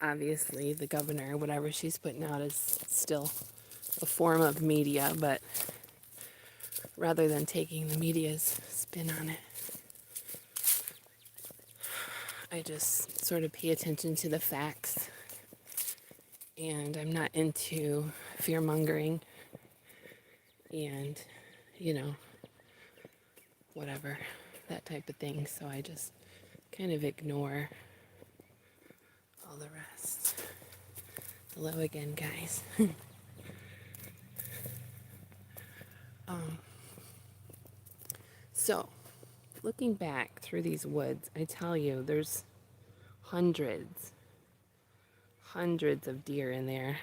obviously the governor, whatever she's putting out is still a form of media, but rather than taking the media's spin on it, I just sort of pay attention to the facts, and I'm not into fear-mongering and, you know, whatever, that type of thing. So I just kind of ignore all the rest. Hello again, guys. So, looking back through these woods, I tell you, there's hundreds of deer in there.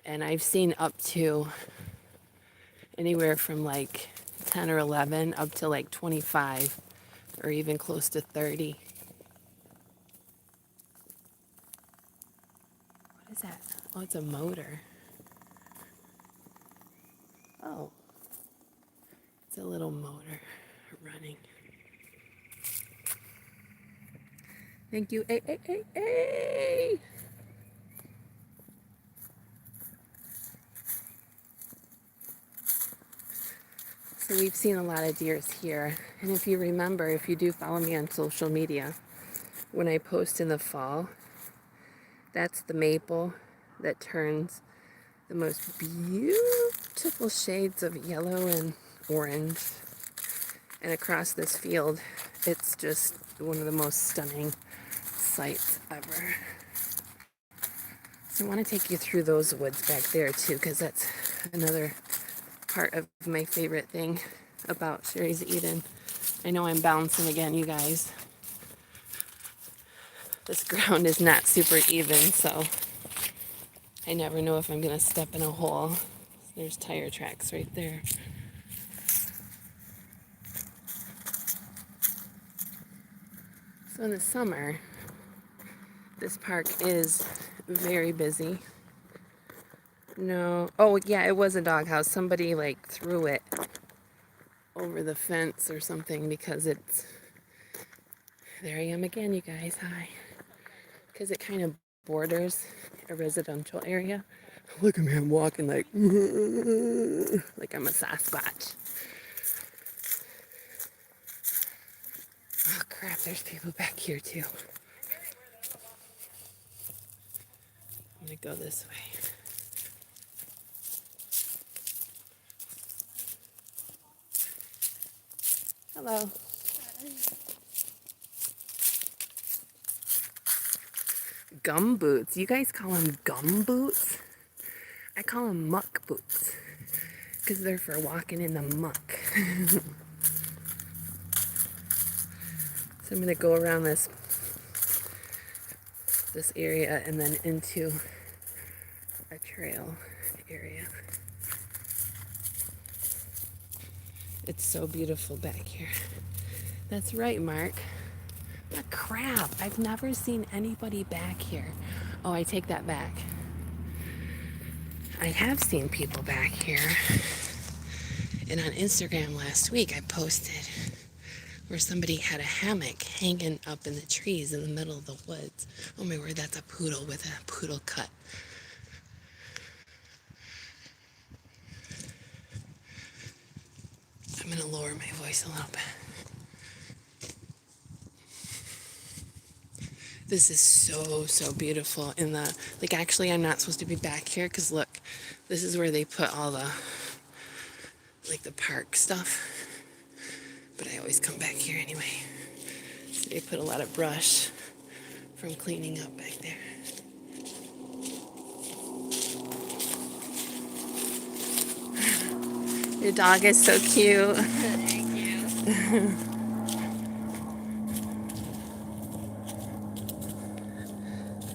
And I've seen up to anywhere from like 10 or 11 up to like 25 or even close to 30. What is that? Oh, it's a motor. Oh, it's a little motor running. Thank you. Hey, hey, hey, hey! So we've seen a lot of deers here. And if you remember, if you do follow me on social media, when I post in the fall, that's the maple that turns the most beautiful shades of yellow and orange. And across this field, it's just one of the most stunning sights ever. So I want to take you through those woods back there too, because that's another part of my favorite thing about Sherry's Eden. I know I'm bouncing again, you guys. This ground is not super even, so I never know if I'm going to step in a hole. There's tire tracks right there. So in the summer, this park is very busy. No, oh yeah, it was a doghouse. Somebody like threw it over the fence or something because it's, there I am again, you guys, hi. Because it kind of borders a residential area. Look at me, I'm walking like I'm a Sasquatch. Oh crap, there's people back here too. I'm gonna go this way. Hello. Gum boots. You guys call them gum boots? I call them muck boots because they're for walking in the muck. So I'm going to go around this area and then into a trail area. It's so beautiful back here. That's right, Mark. Ah, crap. I've never seen anybody back here. Oh, I take that back. I have seen people back here. And on Instagram last week, I posted where somebody had a hammock hanging up in the trees in the middle of the woods. Oh my word, that's a poodle with a poodle cut. I'm gonna lower my voice a little bit. This is so beautiful. In the, like, actually I'm not supposed to be back here because look, this is where they put all the, like, the park stuff. But I always come back here anyway. So they put a lot of brush from cleaning up back there. Your dog is so cute. Thank you.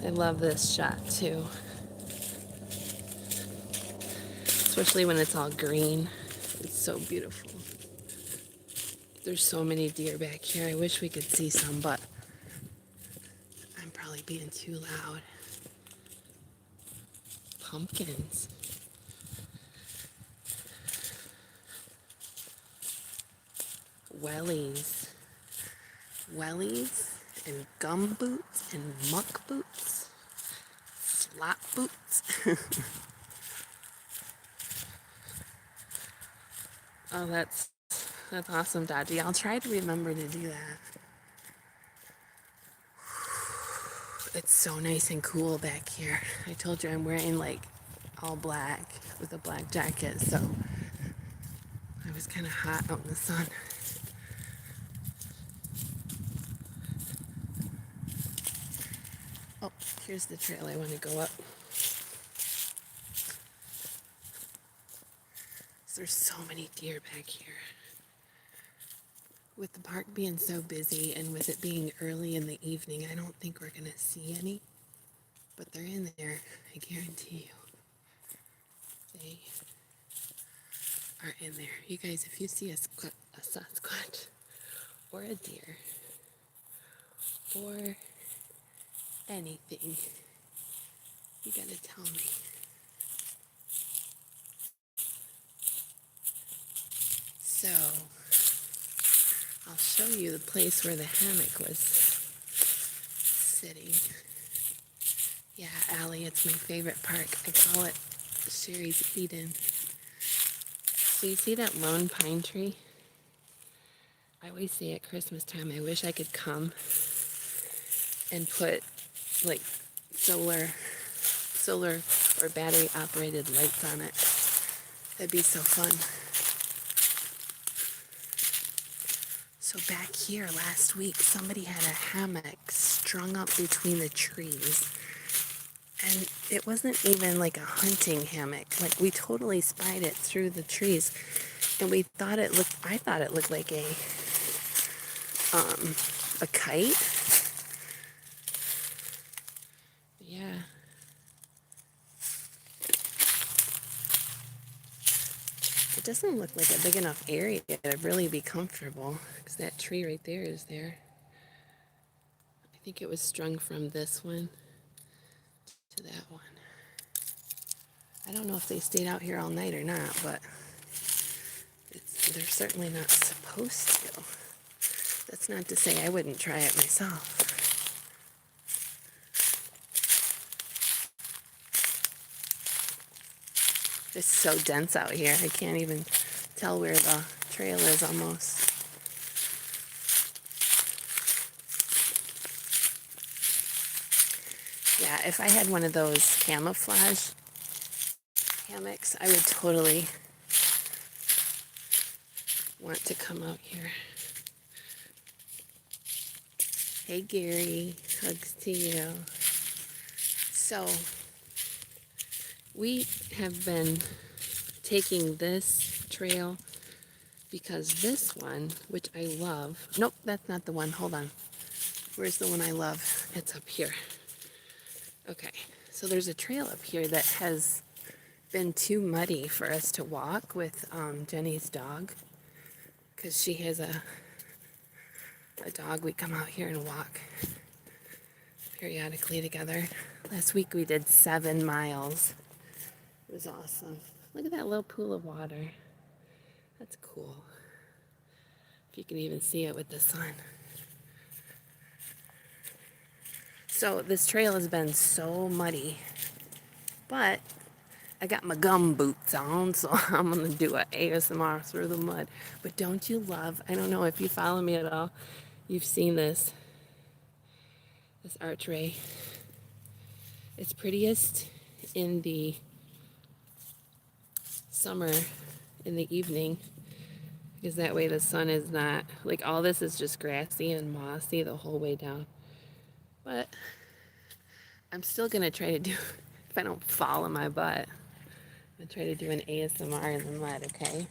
I love this shot too. Especially when it's all green. It's so beautiful. There's so many deer back here. I wish we could see some, but I'm probably being too loud. Pumpkins. Wellies. Wellies and gum boots and muck boots. Slop boots. Oh, that's awesome, Dodgy. I'll try to remember to do that. It's so nice and cool back here. I told you I'm wearing like all black with a black jacket, so I was kind of hot out in the sun. Oh, here's the trail I want to go up. There's so many deer back here. With the park being so busy and with it being early in the evening, I don't think we're going to see any. But they're in there, I guarantee you. They are in there. You guys, if you see a Sasquatch or a deer or anything, you gotta tell me. So, I'll show you the place where the hammock was sitting. Yeah, Allie, it's my favorite park. I call it Sherry's Eden. So you see that lone pine tree? I always say at Christmas time, I wish I could come and put like solar or battery operated lights on it. That'd be so fun. So back here last week, somebody had a hammock strung up between the trees. And it wasn't even like a hunting hammock. Like, we totally spied it through the trees. And I thought it looked like a kite. Yeah. It doesn't look like a big enough area to really be comfortable. Because that tree right there is there. I think it was strung from this one to that one. I don't know if they stayed out here all night or not, but they're certainly not supposed to. That's not to say I wouldn't try it myself. It's so dense out here, I can't even tell where the trail is almost. Yeah, if I had one of those camouflage hammocks, I would totally want to come out here. Hey Gary, hugs to you. So we have been taking this trail because this one, which I love, nope, that's not the one, hold on. Where's the one I love? It's up here. Okay, so there's a trail up here that has been too muddy for us to walk with Jenny's dog, because she has a dog. We come out here and walk periodically together. Last week we did 7 miles. It was awesome. Look at that little pool of water. That's cool. If you can even see it with the sun. So this trail has been so muddy, but I got my gum boots on, so I'm gonna do an ASMR through the mud. But don't you love, I don't know if you follow me at all, you've seen this archway. It's prettiest in the summer, in the evening, because that way the sun is not, like all this is just grassy and mossy the whole way down. But I'm still gonna try to do, if I don't fall on my butt, I'm gonna try to do an ASMR in the mud, okay?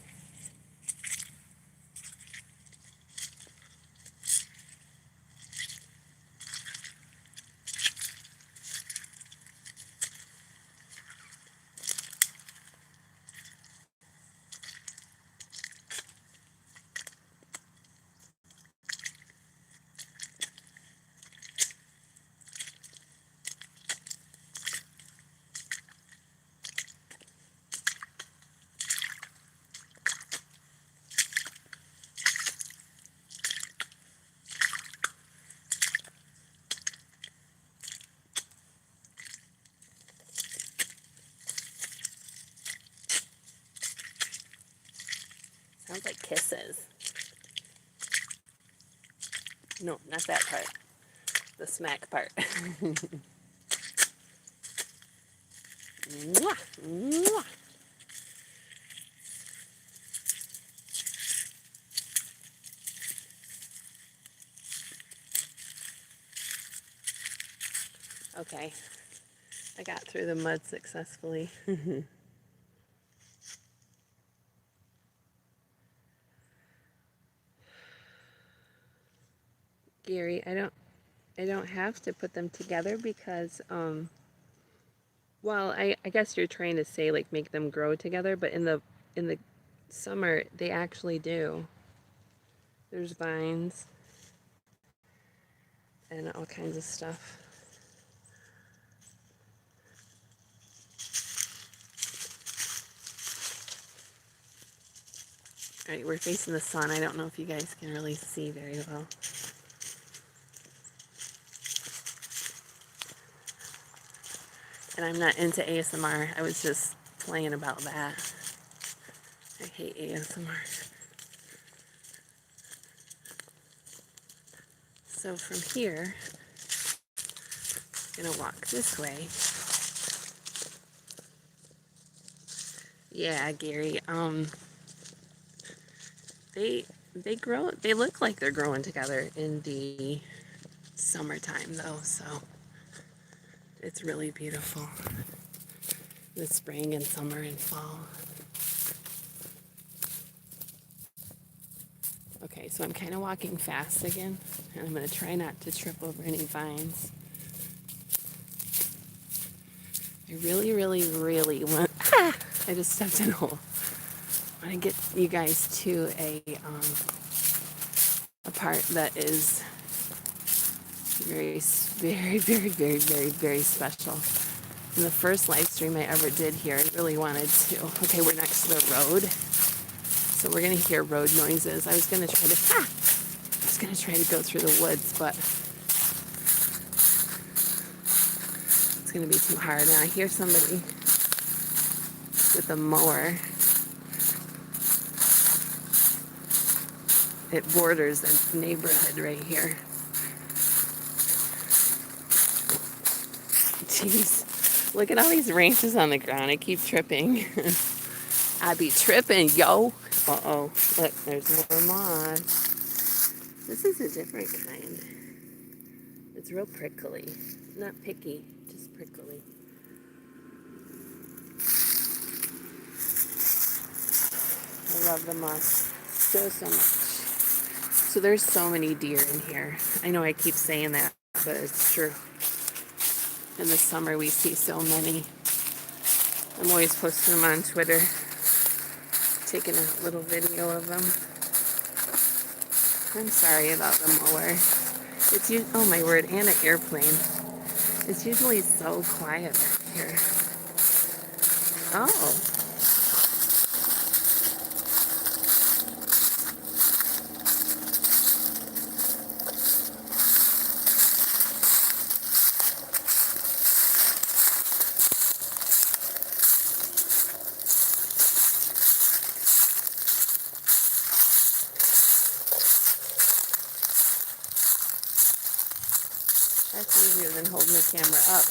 Sounds like kisses. No, not that part. The smack part. Mwah, mwah. Okay, I got through the mud successfully. Gary, I don't have to put them together because well, I guess you're trying to say like make them grow together, but in the summer they actually do. There's vines and all kinds of stuff. All right, we're facing the sun. I don't know if you guys can really see very well. And I'm not into ASMR. I was just playing about that. I hate ASMR. So from here, I'm gonna walk this way. Yeah, Gary. They grow. They look like they're growing together in the summertime, though. So it's really beautiful. The spring and summer and fall. Okay, so I'm kind of walking fast again, and I'm gonna try not to trip over any vines. I really, really, really want. Ah! I just stepped in a hole. I want to get you guys to a part that is very, very, very, very, very, very special. In the first live stream I ever did here, I really wanted to. Okay, we're next to the road, so we're gonna hear road noises. I was gonna try to go through the woods, but it's gonna be too hard. And I hear somebody with a mower. It borders the neighborhood right here. Jeez, look at all these wrenches on the ground. I keep tripping. I be tripping, yo. Uh-oh, look, there's more moss. This is a different kind. It's real prickly. Not picky, just prickly. I love the moss so much. So there's so many deer in here. I know I keep saying that, but it's true. In the summer we see so many. I'm always posting them on Twitter, taking a little video of them. I'm sorry about the mower. It's oh my word, and an airplane. It's usually so quiet back here. Oh. That's easier than holding the camera up.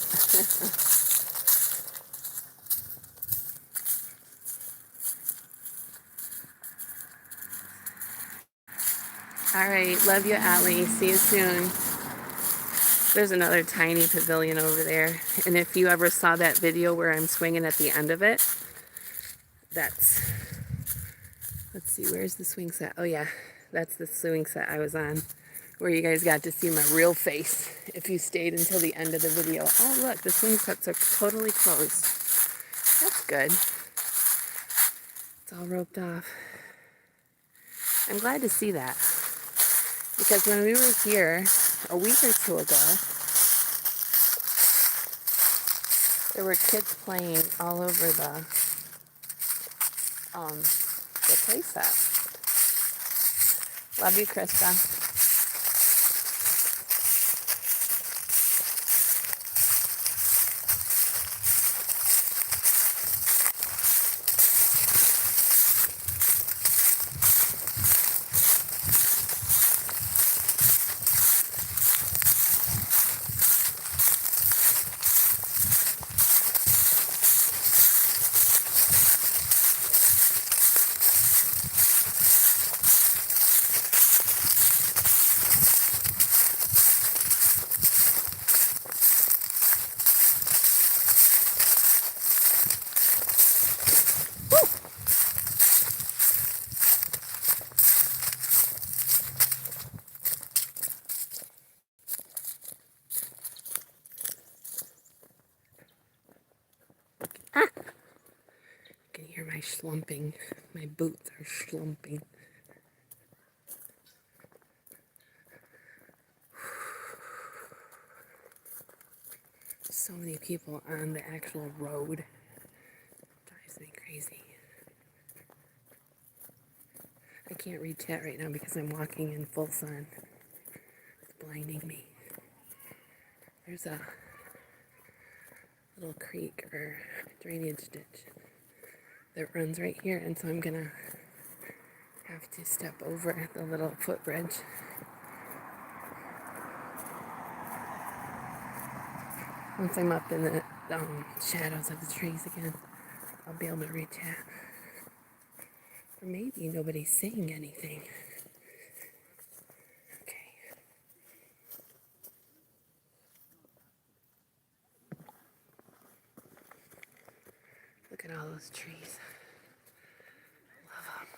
All right, love you, Allie. See you soon. There's another tiny pavilion over there. And if you ever saw that video where I'm swinging at the end of it, that's, let's see, where's the swing set? Oh yeah, that's the swing set I was on, where you guys got to see my real face if you stayed until the end of the video. Oh look, the swing sets are totally closed. That's good. It's all roped off. I'm glad to see that, because when we were here a week or two ago, there were kids playing all over the playset. Love you, Krista. You can hear my slumping. My boots are slumping. So many people on the actual road. Drives me crazy. I can't read chat right now because I'm walking in full sun. It's blinding me. There's a little creek or drainage ditch that runs right here, and so I'm gonna have to step over the little footbridge. Once I'm up in the shadows of the trees again, I'll be able to read chat. Or maybe nobody's saying anything. Okay. Look at all those trees. Love them.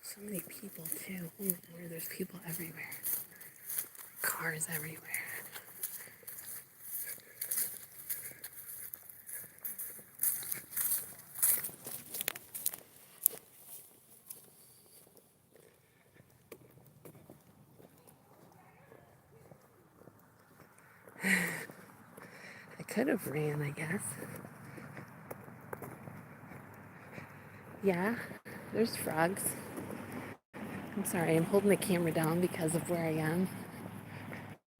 So many people too. Oh, where there's people everywhere. Cars everywhere. I could have ran, I guess. Yeah, there's frogs. I'm sorry, I'm holding the camera down because of where I am.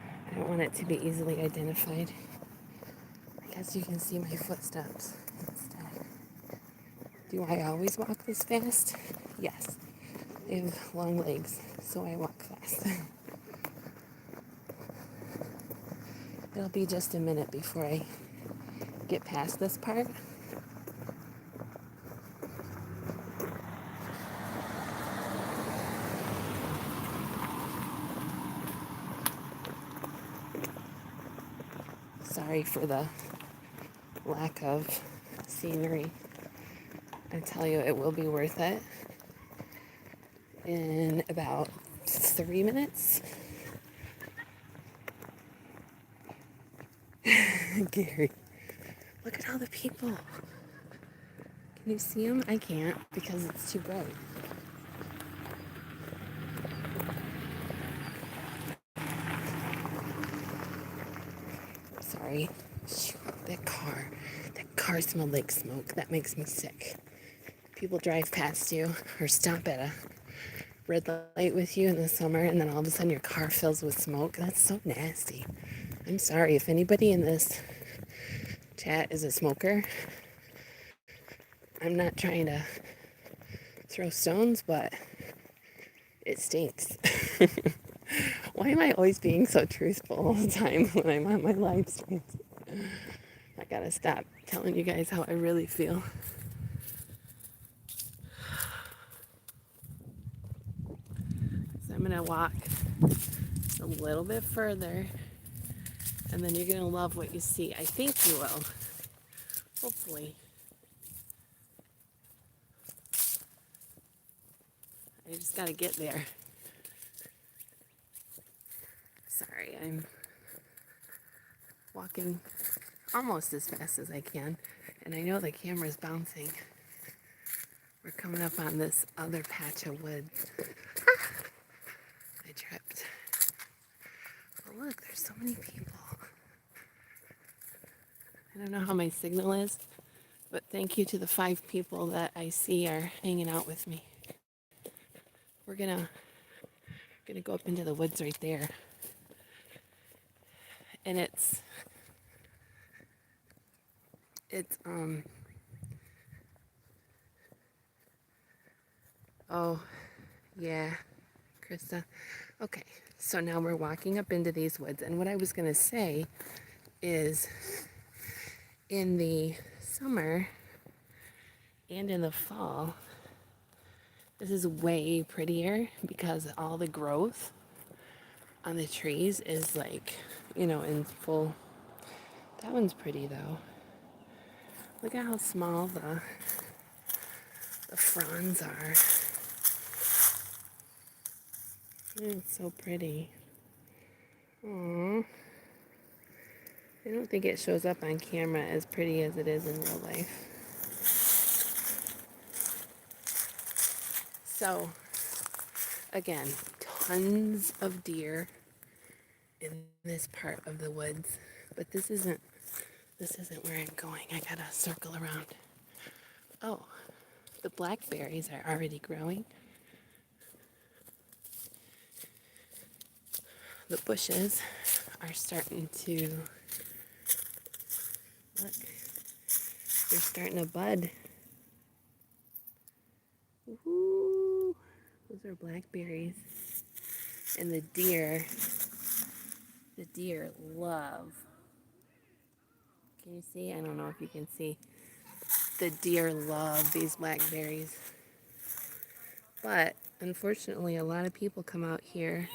I don't want it to be easily identified. I guess you can see my footsteps instead. Do I always walk this fast? Yes. I have long legs, so I walk fast. It'll be just a minute before I get past this part. Sorry for the lack of scenery. I tell you, it will be worth it in about 3 minutes. Gary, look at all the people. Can you see them? I can't because it's too bright. Sorry. That car smelled like smoke. That makes me sick. People drive past you or stop at a red light with you in the summer, and then all of a sudden your car fills with smoke. That's so nasty. I'm sorry if anybody in this chat is a smoker. I'm not trying to throw stones, but it stinks. Why am I always being so truthful all the time when I'm on my live streams? I gotta stop telling you guys how I really feel. So I'm gonna walk a little bit further, and then you're gonna love what you see. I think you will. Hopefully. I just gotta get there. Sorry, I'm walking almost as fast as I can, and I know the camera's bouncing. We're coming up on this other patch of woods. I tripped. Oh look, there's so many people. I don't know how my signal is, but thank you to the 5 people that I see are hanging out with me. We're gonna go up into the woods right there. And it's oh yeah, Krista. Okay, so now we're walking up into these woods, and what I was gonna say is in the summer and in the fall, this is way prettier because all the growth on the trees is like, in full. That one's pretty though. Look at how small the fronds are. It's so pretty. Aww. I don't think it shows up on camera as pretty as it is in real life. So, again, tons of deer in this part of the woods, but this isn't where I'm going. I gotta circle around. Oh, the blackberries are already growing. The bushes are starting to look. They're starting to bud. Woo! Those are blackberries. And the deer love. Can you see? I don't know if you can see. The deer love these blackberries. But unfortunately, a lot of people come out here.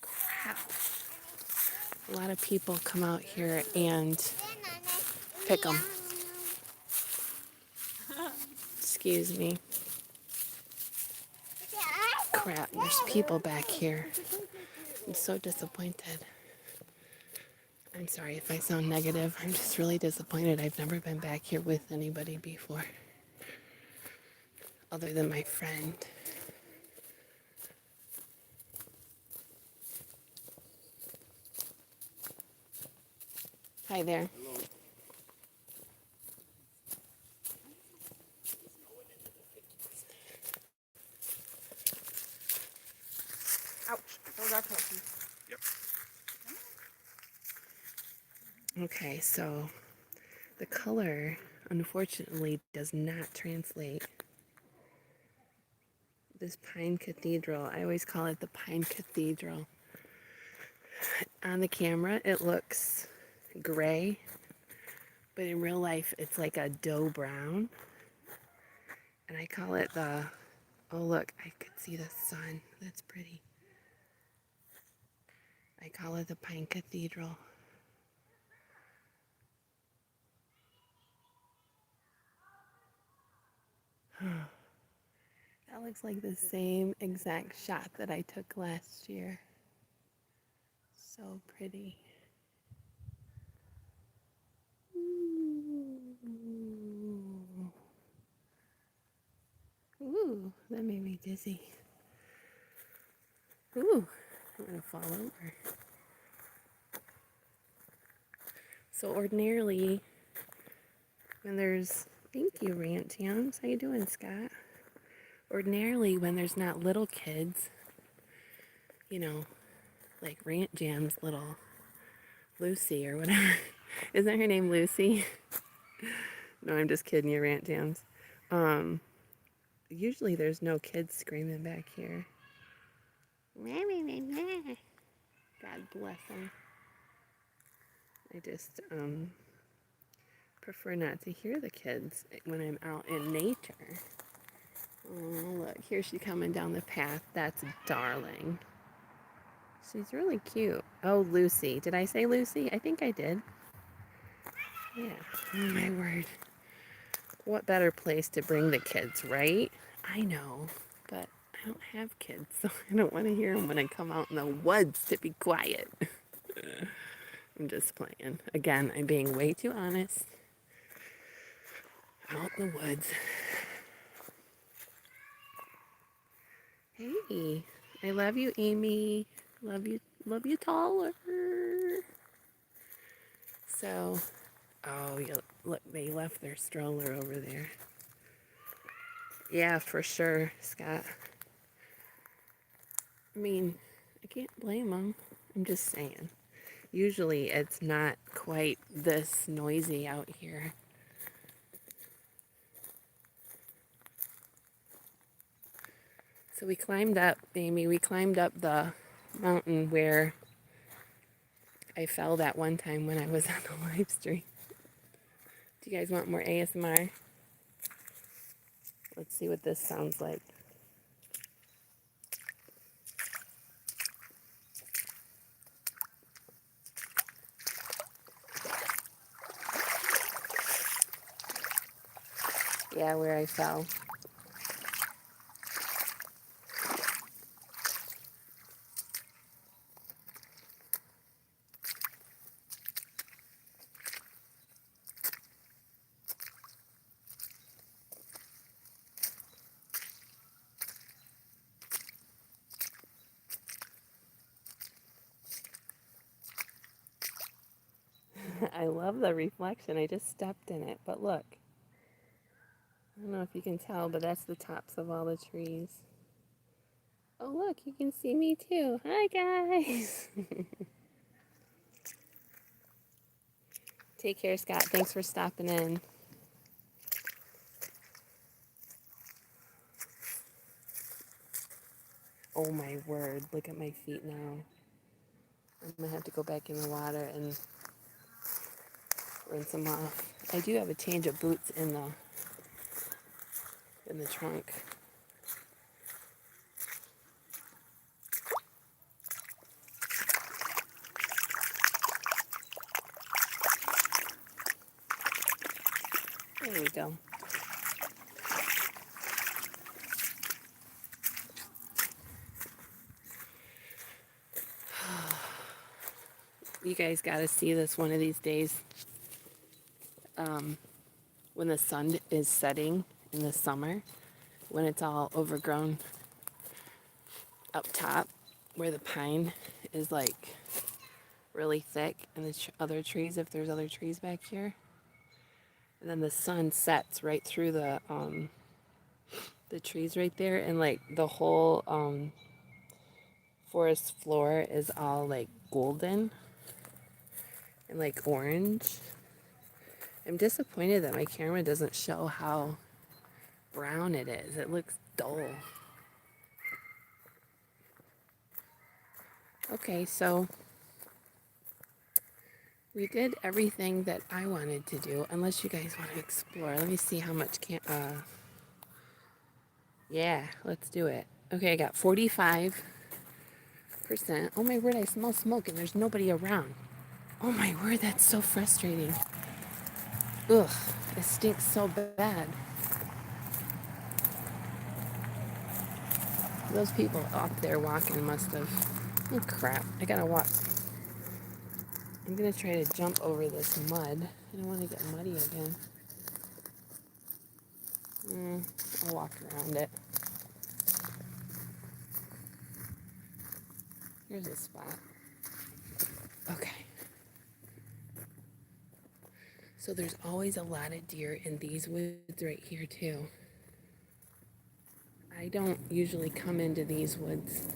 Crap. A lot of people come out here and pick them. Excuse me. Crap, there's people back here. I'm so disappointed. I'm sorry if I sound negative. I'm just really disappointed. I've never been back here with anybody before, other than my friend. Hi there. Ouch. Those are puppies. Yep. Okay, so the color, unfortunately, does not translate. This Pine Cathedral, I always call it the Pine Cathedral. On the camera, it looks gray, but in real life, it's like a dough brown. And I call it the, oh look, I could see the sun. That's pretty. I call it the Pine Cathedral. That looks like the same exact shot that I took last year. So pretty. Ooh, that made me dizzy. Ooh, I'm gonna fall over. So ordinarily, when there's, thank you, Rant Yums. How you doing, Scott? Ordinarily, when there's not little kids, you know, like Rant Jam's little Lucy or whatever. Isn't her name Lucy? No, I'm just kidding you, Rant Jams. Usually there's no kids screaming back here. God bless them. I just prefer not to hear the kids when I'm out in nature. Oh, look, here she's coming down the path. That's darling. She's really cute. Oh, Lucy. Did I say Lucy? I think I did. Yeah. Oh, my word. What better place to bring the kids, right? I know, but I don't have kids, so I don't want to hear them when I come out in the woods to be quiet. I'm just playing. Again, I'm being way too honest. Out in the woods. Hey, I love you, Amy. Love you taller. So, oh, look, they left their stroller over there. Yeah, for sure, Scott. I mean, I can't blame them. I'm just saying. Usually it's not quite this noisy out here. So we climbed up, Amy, we climbed up the mountain where I fell that one time when I was on the live stream. Do you guys want more ASMR? Let's see what this sounds like. Yeah, where I fell. I love the reflection. I just stepped in it, but look. I don't know if you can tell, but that's the tops of all the trees. Oh, look, you can see me too. Hi, guys. Take care, Scott. Thanks for stopping in. Oh, my word. Look at my feet now. I'm going to have to go back in the water and rinse them off. I do have a change of boots in the trunk. There we go. You guys got to see this one of these days. When the sun is setting in the summer, when it's all overgrown up top, where the pine is like really thick, and the other trees, if there's other trees back here, and then the sun sets right through the trees right there, and like the whole forest floor is all like golden and like orange. I'm disappointed that my camera doesn't show how brown it is. It looks dull. Okay, so we did everything that I wanted to do, unless you guys want to explore. Let me see how much yeah, let's do it. Okay, I got 45%. Oh my word, I smell smoke and there's nobody around. Oh my word, that's so frustrating. Ugh, it stinks so bad. Those people up there walking must have... Oh crap, I gotta walk. I'm gonna try to jump over this mud. I don't want to get muddy again. I'll walk around it. Here's a spot. Okay. So there's always a lot of deer in these woods right here too. I don't usually come into these woods.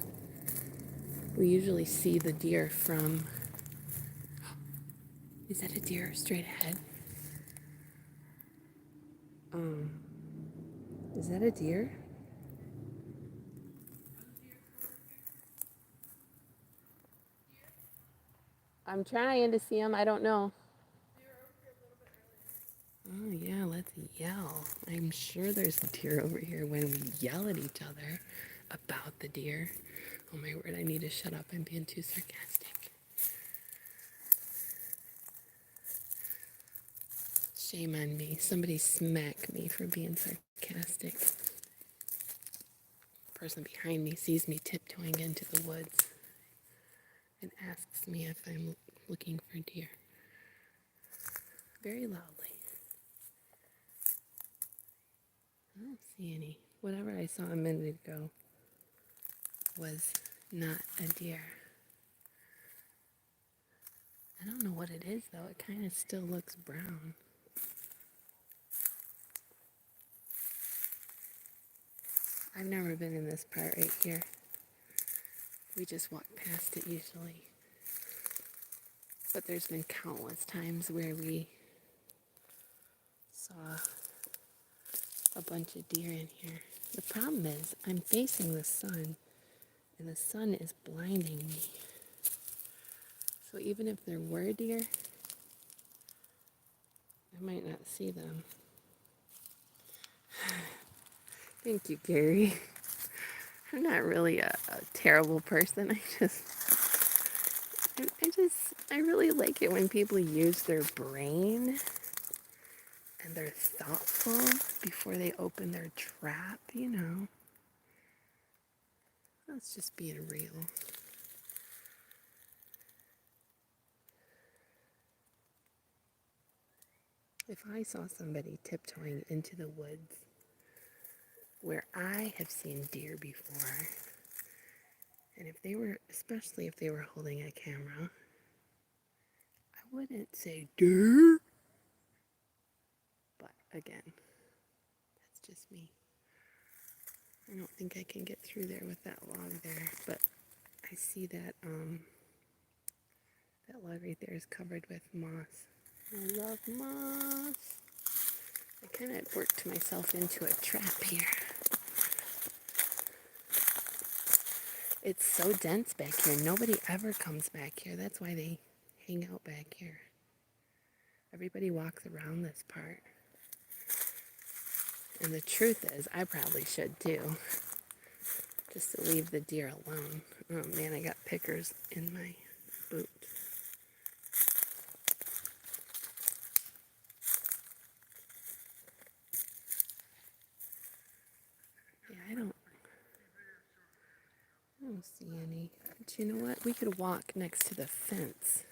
We usually see the deer from... Is that a deer straight ahead? Is that a deer? I'm trying to see him. I don't know. Oh, yeah, let's yell. I'm sure there's a deer over here when we yell at each other about the deer. Oh, my word, I need to shut up. I'm being too sarcastic. Shame on me. Somebody smack me for being sarcastic. The person behind me sees me tiptoeing into the woods and asks me if I'm looking for deer. Very loudly. I don't see any. Whatever I saw a minute ago was not a deer. I don't know what it is though. It kind of still looks brown. I've never been in this part right here. We just walk past it usually. But there's been countless times where we saw a bunch of deer in here. The problem is I'm facing the sun and the sun is blinding me. So even if there were deer, I might not see them. Thank you, Gary. I'm not really a terrible person. I really like it when people use their brain and they're thoughtful before they open their trap, you know. That's just being real. If I saw somebody tiptoeing into the woods where I have seen deer before, and if they were, especially if they were holding a camera, I wouldn't say deer. But again, that's just me. I don't think I can get through there with that log there, but I see that that log right there is covered with moss. I love moss. I kind of worked myself into a trap here. It's so dense back here. Nobody ever comes back here. That's why they hang out back here. Everybody walks around this part. And the truth is, I probably should too. Just to leave the deer alone. Oh man, I got pickers in my boot. Yeah, I don't see any. But you know what? We could walk next to the fence.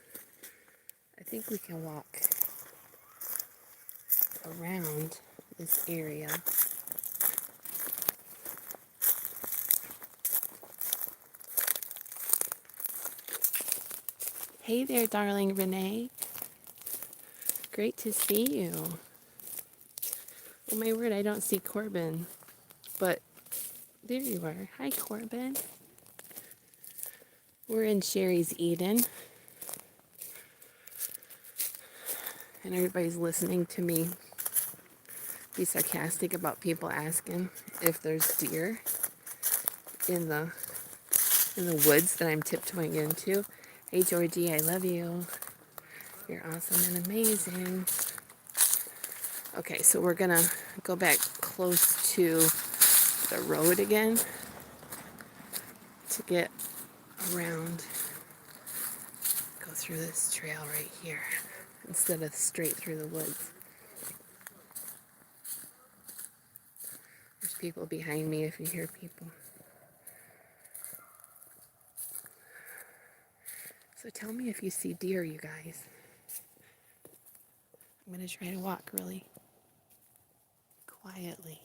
I think we can walk around this area. Hey there, darling Renee. Great to see you. Oh my word, I don't see Corbin. But there you are. Hi, Corbin. We're in Sherry's Eden. And everybody's listening to me be sarcastic about people asking if there's deer in the woods that I'm tiptoeing into. Hey Georgie, I love you. You're awesome and amazing. Okay, so we're gonna go back close to the road again to get around, go through this trail right here instead of straight through the woods. There's people behind me if you hear people. So tell me if you see deer, you guys. I'm going to try to walk really quietly.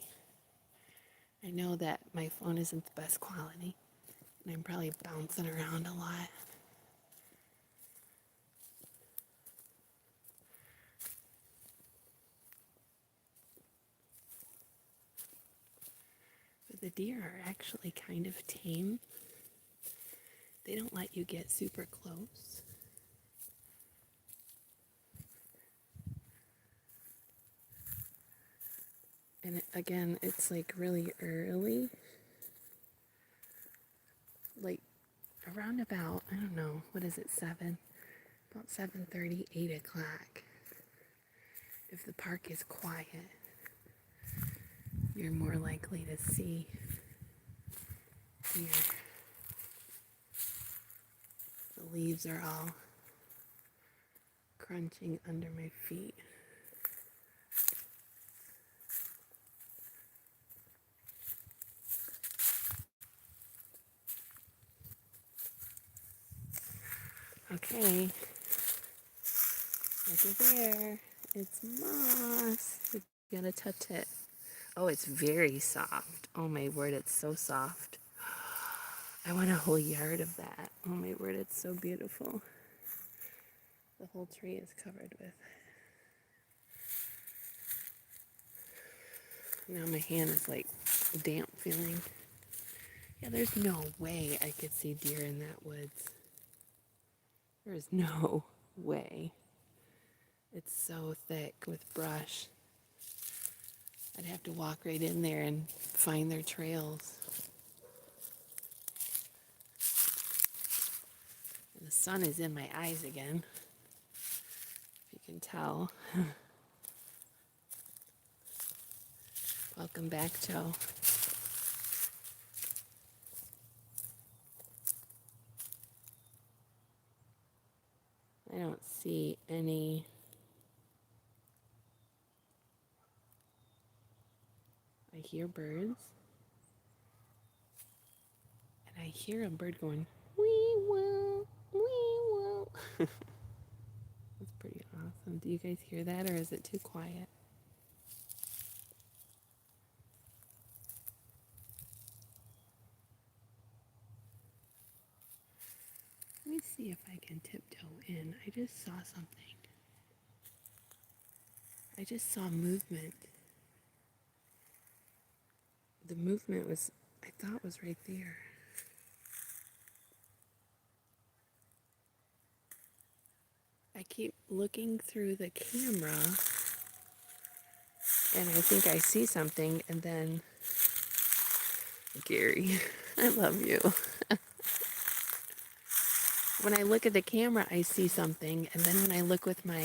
I know that my phone isn't the best quality, and I'm probably bouncing around a lot. But the deer are actually kind of tame. They don't let you get super close. And again, it's like really early, like around about, I don't know, what is it, 7? About 7:30, 8 o'clock. If the park is quiet, you're more likely to see deer. The leaves are all crunching under my feet. Okay, look at there. It's moss. You gotta touch it. Oh, it's very soft. Oh my word, it's so soft. I want a whole yard of that. Oh my word, it's so beautiful. The whole tree is covered with. Now my hand is like damp feeling. Yeah, there's no way I could see deer in that woods. There's no way. It's so thick with brush. I'd have to walk right in there and find their trails. And the sun is in my eyes again, if you can tell. Welcome back, Joe. I don't see any. I hear birds. And I hear a bird going, wee woo, wee woo. That's pretty awesome. Do you guys hear that, or is it too quiet? Let me see if I can tiptoe in. I just saw something. I just saw movement. The movement was, I thought was right there. I keep looking through the camera and I think I see something, and then Gary, I love you. When I look at the camera, I see something, and then when I look with my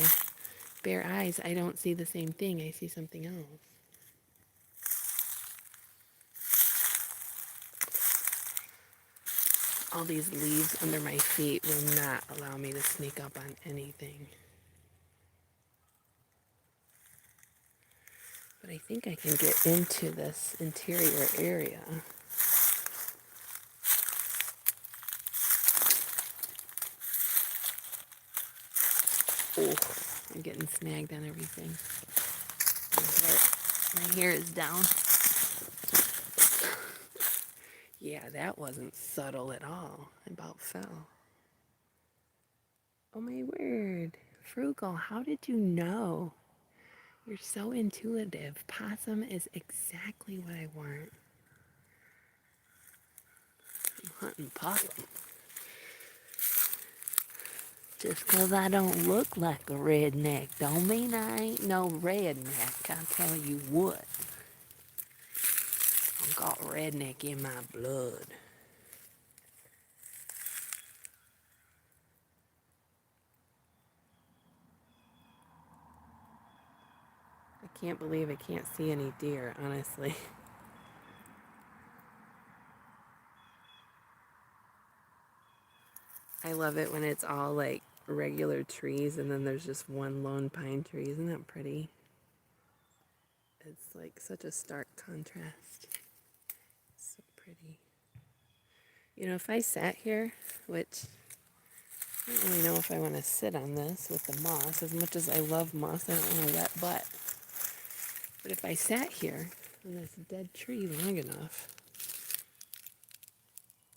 bare eyes, I don't see the same thing. I see something else. All these leaves under my feet will not allow me to sneak up on anything. But I think I can get into this interior area. Oh, I'm getting snagged on everything. My hair is down. Yeah, that wasn't subtle at all. I about fell. Oh my word. Frugal, how did you know? You're so intuitive. Possum is exactly what I want. I'm hunting possum. Just 'cause I don't look like a redneck don't mean I ain't no redneck. I'll tell you what. I got redneck in my blood. I can't believe I can't see any deer, honestly. I love it when it's all like regular trees and then there's just one lone pine tree. Isn't that pretty? It's like such a stark contrast. So pretty. You know, if I sat here, which don't really know if I want to sit on this with the moss. As much as I love moss, I don't want a wet butt. But if I sat here on this dead tree long enough,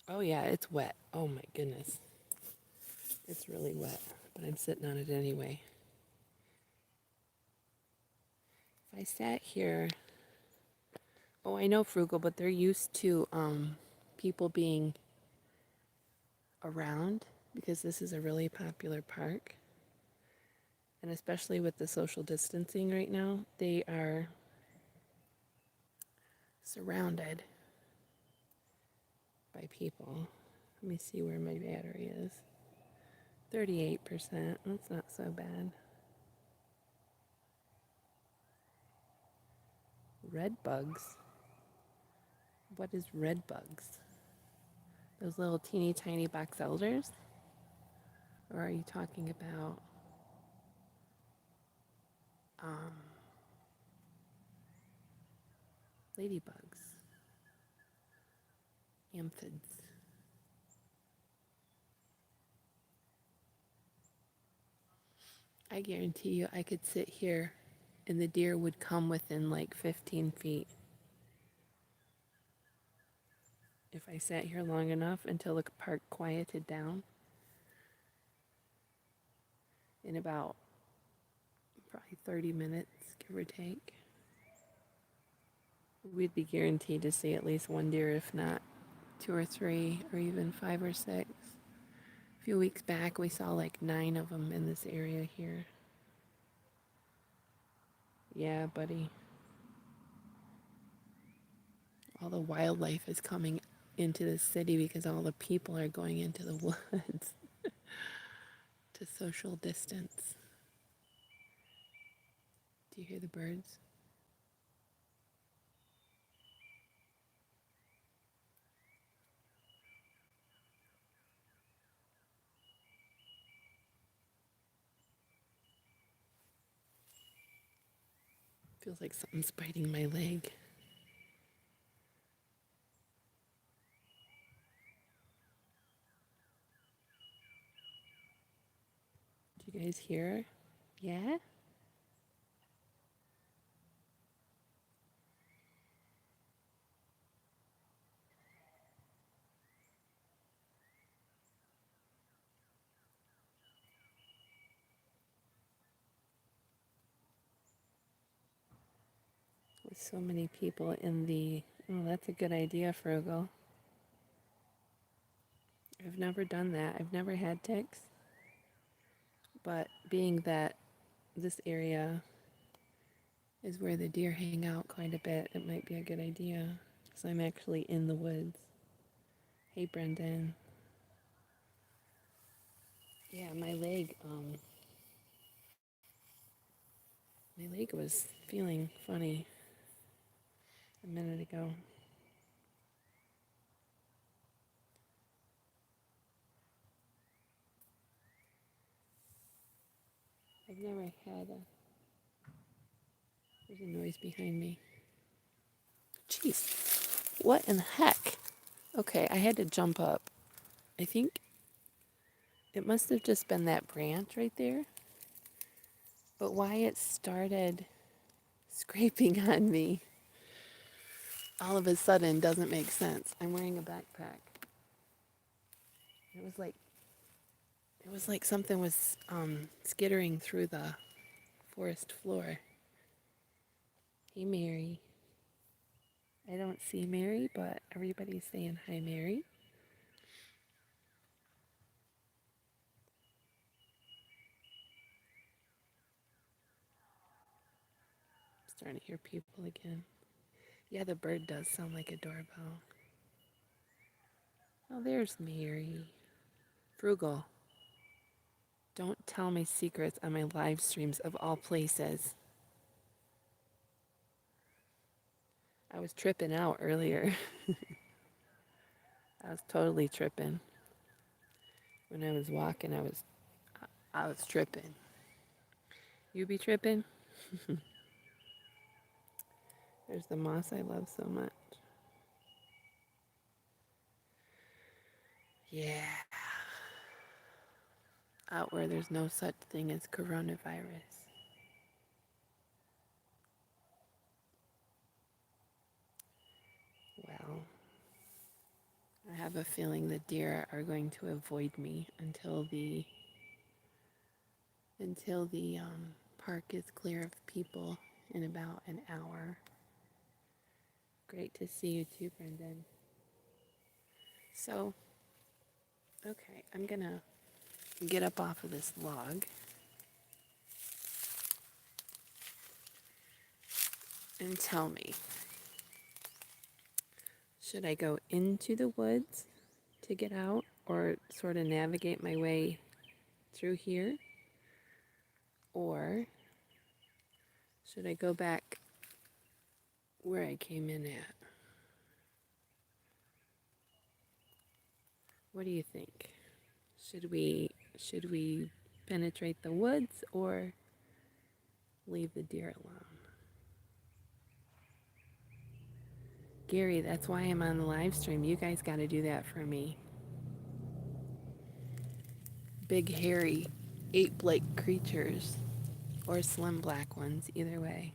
oh yeah, it's wet. Oh my goodness. It's really wet, but I'm sitting on it anyway. If I sat here, oh, I know Frugal, but they're used to people being around because this is a really popular park. And especially with the social distancing right now, they are surrounded by people. Let me see where my battery is. 38%. That's not so bad. Red bugs. What is red bugs? Those little teeny tiny box elders? Or are you talking about um, ladybugs? Amphids? I guarantee you I could sit here and the deer would come within like 15 feet. If I sat here long enough until the park quieted down, in about probably 30 minutes, give or take, we'd be guaranteed to see at least one deer, if not two or three, or even five or six. A few weeks back, we saw like 9 of them in this area here. Yeah, buddy. All the wildlife is coming into the city because all the people are going into the woods to social distance. Do you hear the birds? Feels like something's biting my leg. Do you guys hear? Yeah? With so many people in the... Oh, that's a good idea, Frugal. I've never done that. I've never had ticks. But being that this area is where the deer hang out quite a bit, it might be a good idea. So I'm actually in the woods. Hey, Brendan. Yeah, my leg was feeling funny a minute ago. I've never had a... There's a noise behind me. Jeez, what in the heck? Okay, I had to jump up. I think it must have just been that branch right there. But why it started scraping on me all of a sudden doesn't make sense. I'm wearing a backpack. It was like something was skittering through the forest floor. Hey, Mary. I don't see Mary, but everybody's saying hi, Mary. I'm starting to hear people again. Yeah, the bird does sound like a doorbell. Oh, there's Mary. Frugal. Don't tell me secrets on my live streams of all places. I was tripping out earlier. I was totally tripping. When I was walking, I was tripping. You be tripping? There's the moss I love so much. Yeah. out where there's no such thing as coronavirus. Well, I have a feeling the deer are going to avoid me until the park is clear of people in about an hour. Great to see you too, Brendan. So, okay, I'm gonna get up off of this log and tell me, should I go into the woods to get out or sort of navigate my way through here? Or should I go back where I came in at? What do you think? Should we penetrate the woods or leave the deer alone? Gary, that's why I'm on the live stream. You guys got to do that for me. Big, hairy, ape-like creatures or slim black ones, either way.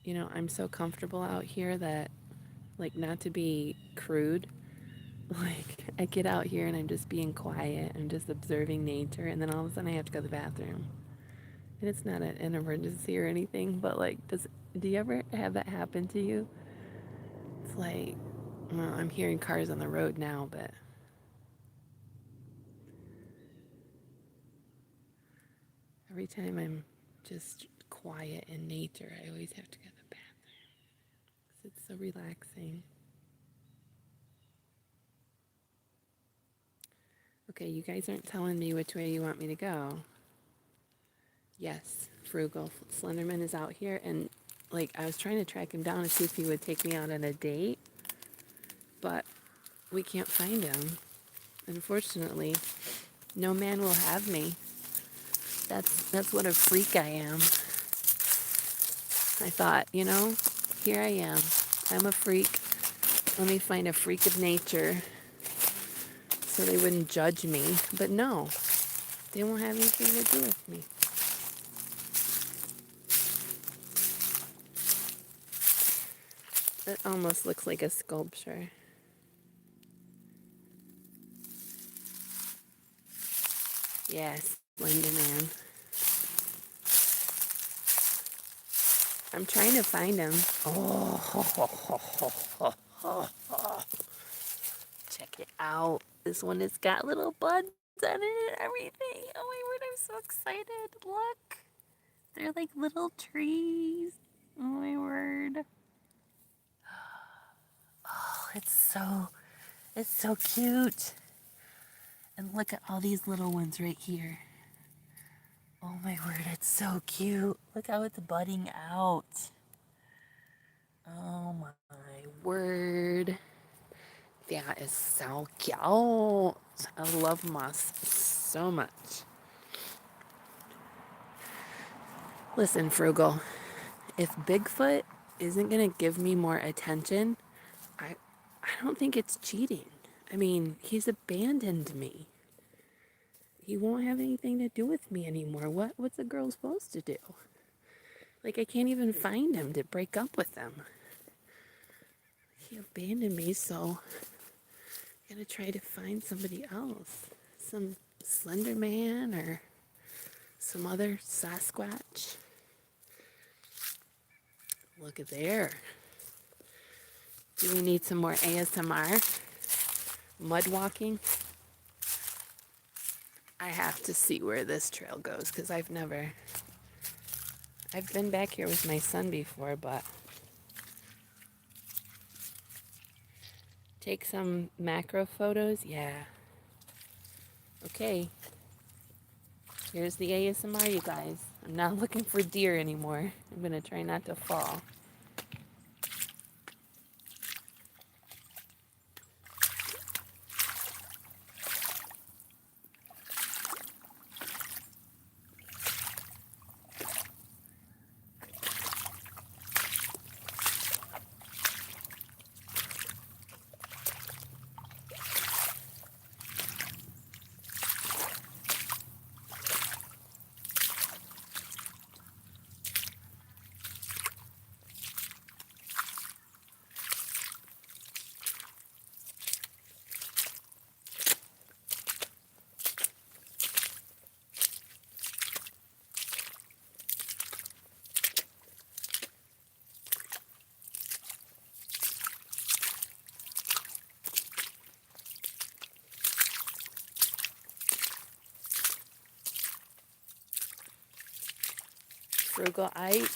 You know, I'm so comfortable out here that, like, not to be crude, like, I get out here and I'm just being quiet. I'm just observing nature, and then all of a sudden I have to go to the bathroom. And it's not an emergency or anything, but, like, do you ever have that happen to you? It's like, well, I'm hearing cars on the road now, but every time I'm just quiet in nature, I always have to go to the bathroom. 'Cause it's so relaxing. Okay, you guys aren't telling me which way you want me to go. Yes, Frugal Slenderman is out here, and like I was trying to track him down to see if he would take me out on a date, but we can't find him. Unfortunately, no man will have me. That's what a freak I am. I thought, here I am. I'm a freak. Let me find a freak of nature so they wouldn't judge me. But no, they won't have anything to do with me. That almost looks like a sculpture. Yes, Slender Man. I'm trying to find him. Oh, check it out. This one has got little buds on it and everything. Oh my word, I'm so excited. Look. They're like little trees. Oh my word. Oh, it's so cute. And look at all these little ones right here. Oh my word, it's so cute. Look how it's budding out. Oh my word. That is so cute. I love moss so much. Listen, Frugal, if Bigfoot isn't going to give me more attention, I don't think it's cheating. I mean, he's abandoned me. He won't have anything to do with me anymore. What's a girl supposed to do? Like, I can't even find him to break up with him. He abandoned me, so I gotta try to find somebody else. Some Slender Man or some other Sasquatch. Look at there. Do we need some more ASMR? Mud walking? I have to see where this trail goes because I've been back here with my son before, but take some macro photos? Yeah. Okay. Here's the ASMR, you guys. I'm not looking for deer anymore. I'm gonna try not to fall. Frugal, I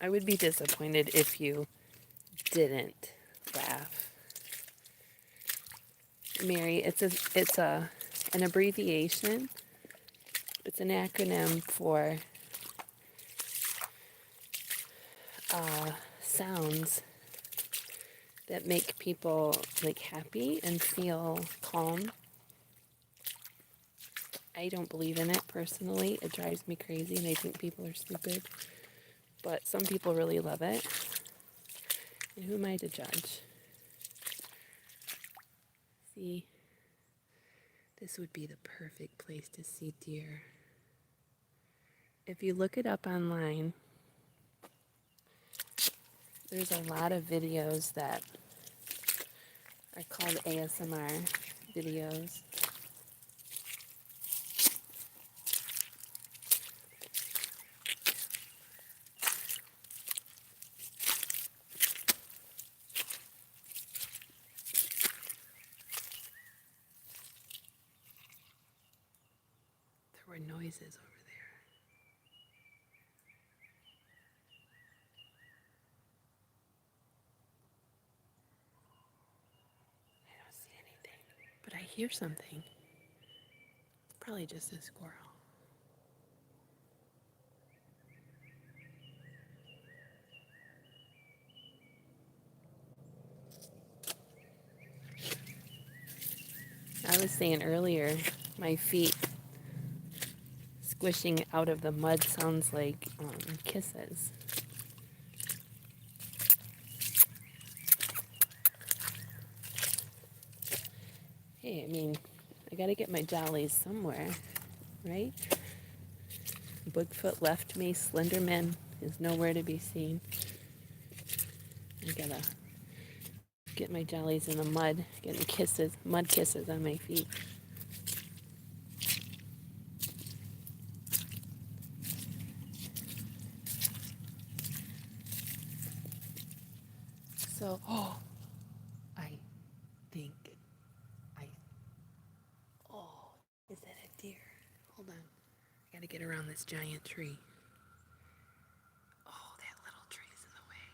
would be disappointed if you didn't laugh. Mary, it's an abbreviation. It's an acronym for sounds that make people like happy and feel calm. I don't believe in it personally. It drives me crazy and I think people are stupid. But some people really love it. And who am I to judge? See, this would be the perfect place to see deer. If you look it up online, there's a lot of videos that are called ASMR videos. There were noises over there. I don't see anything, but I hear something. It's probably just a squirrel. I was saying earlier, my feet squishing out of the mud sounds like kisses. Hey, I mean, I gotta get my jollies somewhere, right? Bigfoot left me. Slenderman is nowhere to be seen. I gotta get my jollies in the mud, getting kisses, mud kisses on my feet. So, I think I, oh, is that a deer? Hold on. I gotta get around this giant tree. Oh, that little tree's in the way.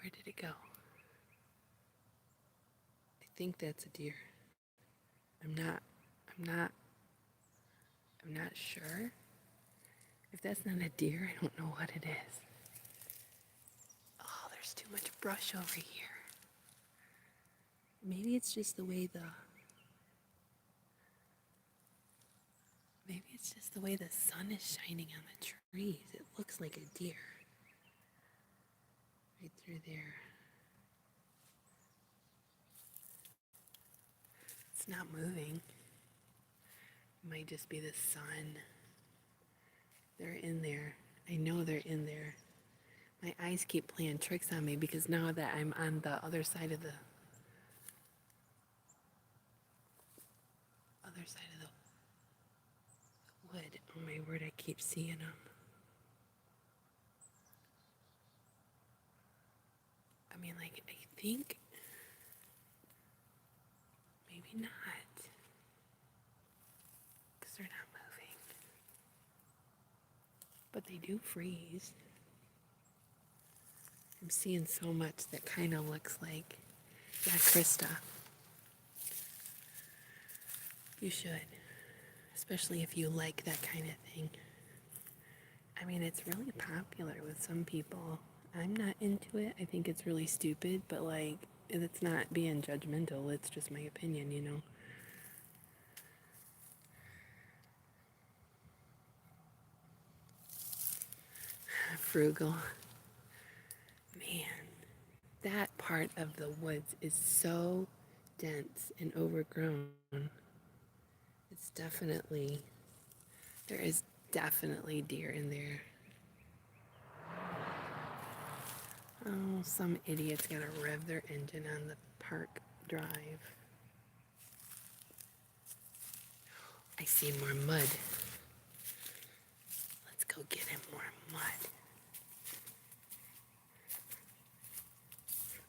Where did it go? I think that's a deer. I'm not, I'm not, I'm not sure. If that's not a deer, I don't know what it is. Oh, there's too much brush over here. Maybe it's just the way maybe it's just the way the sun is shining on the trees. It looks like a deer. Right through there. It's not moving. It might just be the sun. They're in there. I know they're in there. My eyes keep playing tricks on me because now that I'm on the other side of the wood, oh my word, I keep seeing them. I mean, like, I think maybe not because they're not moving, but they do freeze. I'm seeing so much that kind of looks like, yeah, Krista. You should, especially if you like that kind of thing. I mean, it's really popular with some people. I'm not into it. I think it's really stupid, but like, it's not being judgmental. It's just my opinion, you know. Frugal. Man, that part of the woods is so dense and overgrown. It's definitely, there is definitely deer in there. Oh, some idiot's gonna rev their engine on the park drive. I see more mud. Let's go get him more mud.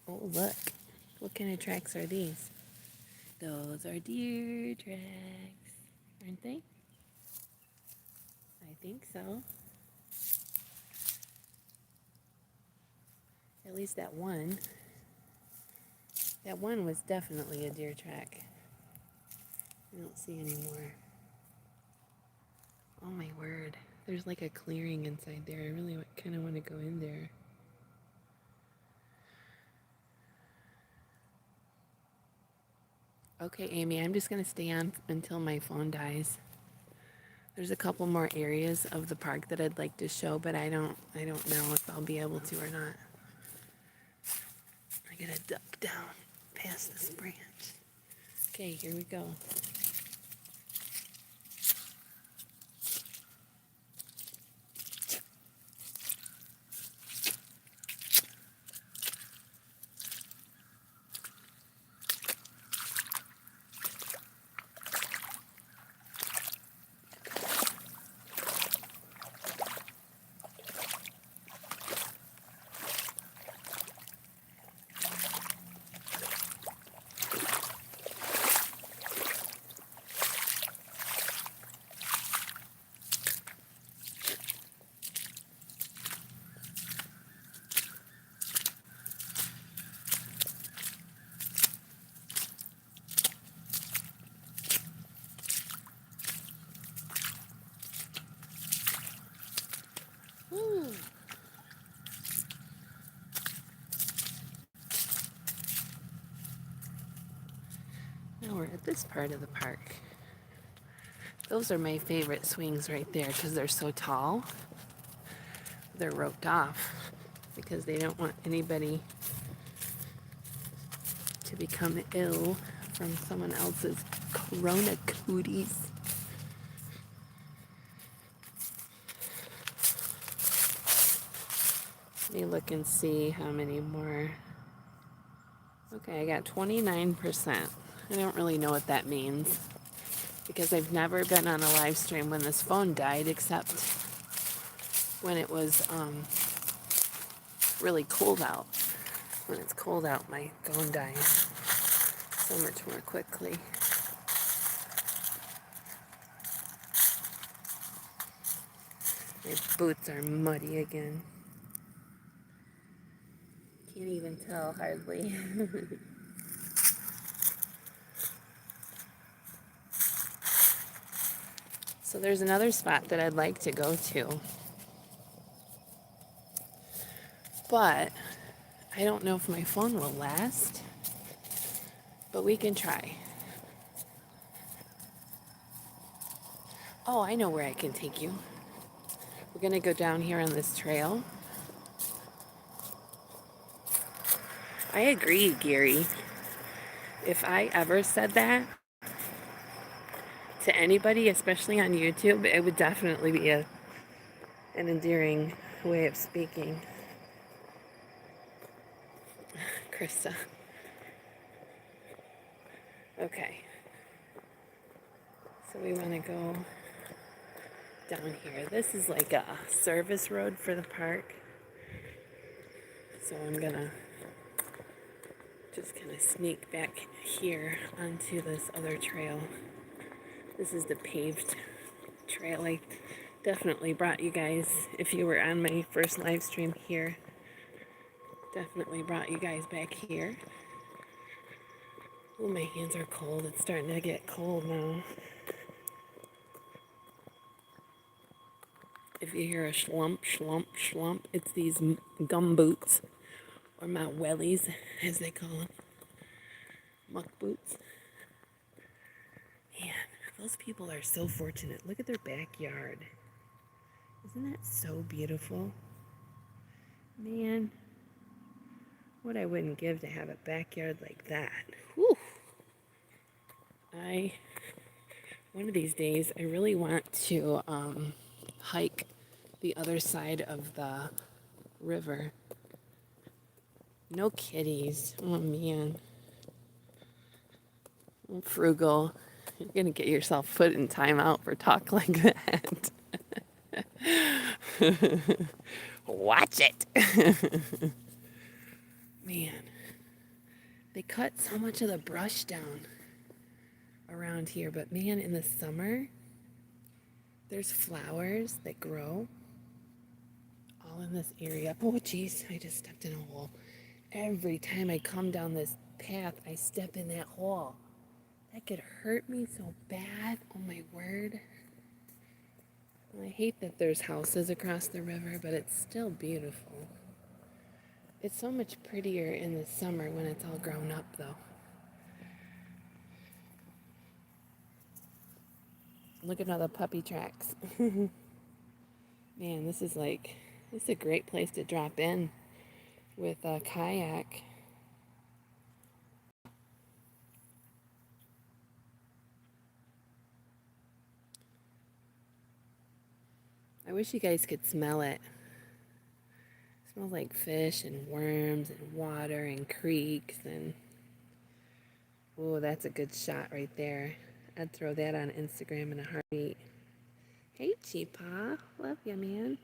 Oh, look. What kind of tracks are these? Those are deer tracks, aren't they? I think so. At least that one. That one was definitely a deer track. I don't see any more. Oh my word. There's like a clearing inside there. I really kind of want to go in there. Okay, Amy, I'm just going to stay on until my phone dies. There's a couple more areas of the park that I'd like to show, but I don't know if I'll be able to or not. I gotta duck down past this branch. Okay, here we go. Woo. Now we're at this part of the park. Those are my favorite swings right there because they're so tall. They're roped off because they don't want anybody to become ill from someone else's corona cooties. Let me look and see how many more. Okay, I got 29%. I don't really know what that means because I've never been on a live stream when this phone died except when it was really cold out. When it's cold out, my phone dies so much more quickly. My boots are muddy again. Can't even tell hardly. So there's another spot that I'd like to go to. But I don't know if my phone will last. But we can try. Oh, I know where I can take you. We're going to go down here on this trail. I agree, Gary. If I ever said that to anybody, especially on YouTube, it would definitely be an endearing way of speaking. Krista. Okay. So we want to go down here. This is like a service road for the park. So I'm gonna just kind of sneak back here onto this other trail. This is the paved trail. I definitely brought you guys, if you were on my first live stream here, definitely brought you guys back here. Oh, my hands are cold. It's starting to get cold now. If you hear a schlump, schlump, schlump, it's these gum boots, or my wellies, as they call them. Muck boots. Man, those people are so fortunate. Look at their backyard. Isn't that so beautiful? Man, what I wouldn't give to have a backyard like that. Whew. One of these days, I really want to hike the other side of the river. No kitties. Oh, man. I'm frugal. You're going to get yourself put in timeout for talk like that. Watch it. Man, they cut so much of the brush down. around here, but man, in the summer, there's flowers that grow all in this area. Oh, geez, I just stepped in a hole. Every time I come down this path, I step in that hole. That could hurt me so bad. Oh, my word. I hate that there's houses across the river, but it's still beautiful. It's so much prettier in the summer when it's all grown up, though. Look at all the puppy tracks. Man, this is a great place to drop in with a kayak. I wish you guys could smell it. It smells like fish and worms and water and creeks and oh, that's a good shot right there. I'd throw that on Instagram in a heartbeat. Hey, Cheepaw. Love ya, man.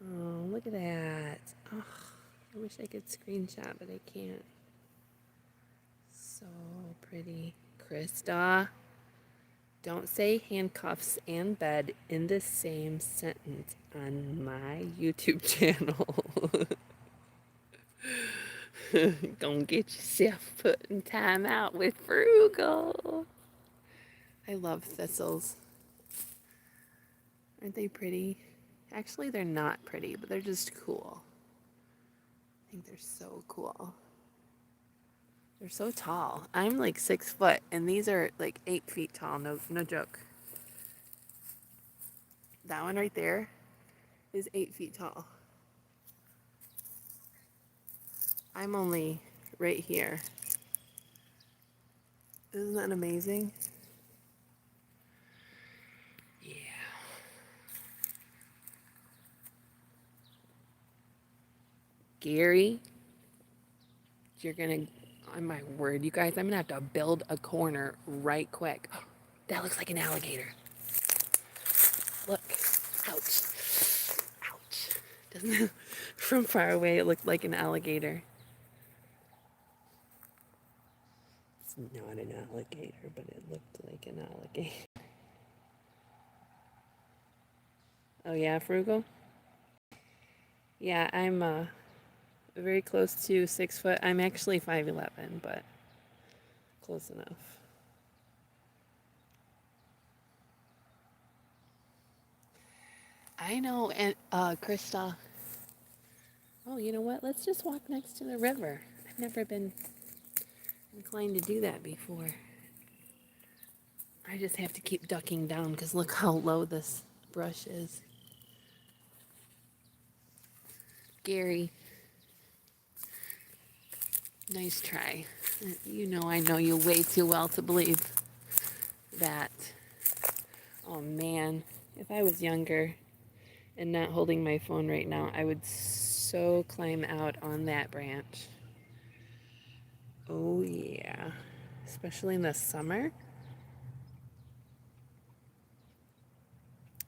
Oh, look at that. Oh, I wish I could screenshot, but I can't. So pretty. Krista, don't say handcuffs and bed in the same sentence on my YouTube channel. Don't get yourself put in time out with Frugal. I love thistles. Aren't they pretty? Actually, they're not pretty, but they're just cool. I think they're so cool. They're so tall. I'm like 6 foot, and these are like 8 feet tall. No joke. That one right there is 8 feet tall. I'm only right here. Isn't that amazing? Yeah. Gary, you're gonna, oh my word, you guys, I'm gonna have to build a corner right quick. That looks like an alligator. Look. Ouch. Ouch. Doesn't it? From far away, it looked like an alligator. It's not an alligator, but it looked like an alligator. Oh yeah, Frugal? Yeah, I'm very close to 6 foot. I'm actually 5'11", but close enough. I know, and Krista. Oh, you know what? Let's just walk next to the river. I've never been inclined to do that before. I just have to keep ducking down because look how low this brush is. Gary, nice try. You know I know you way too well to believe that. Oh man, if I was younger and not holding my phone right now, I would so climb out on that branch. Oh yeah, especially in the summer.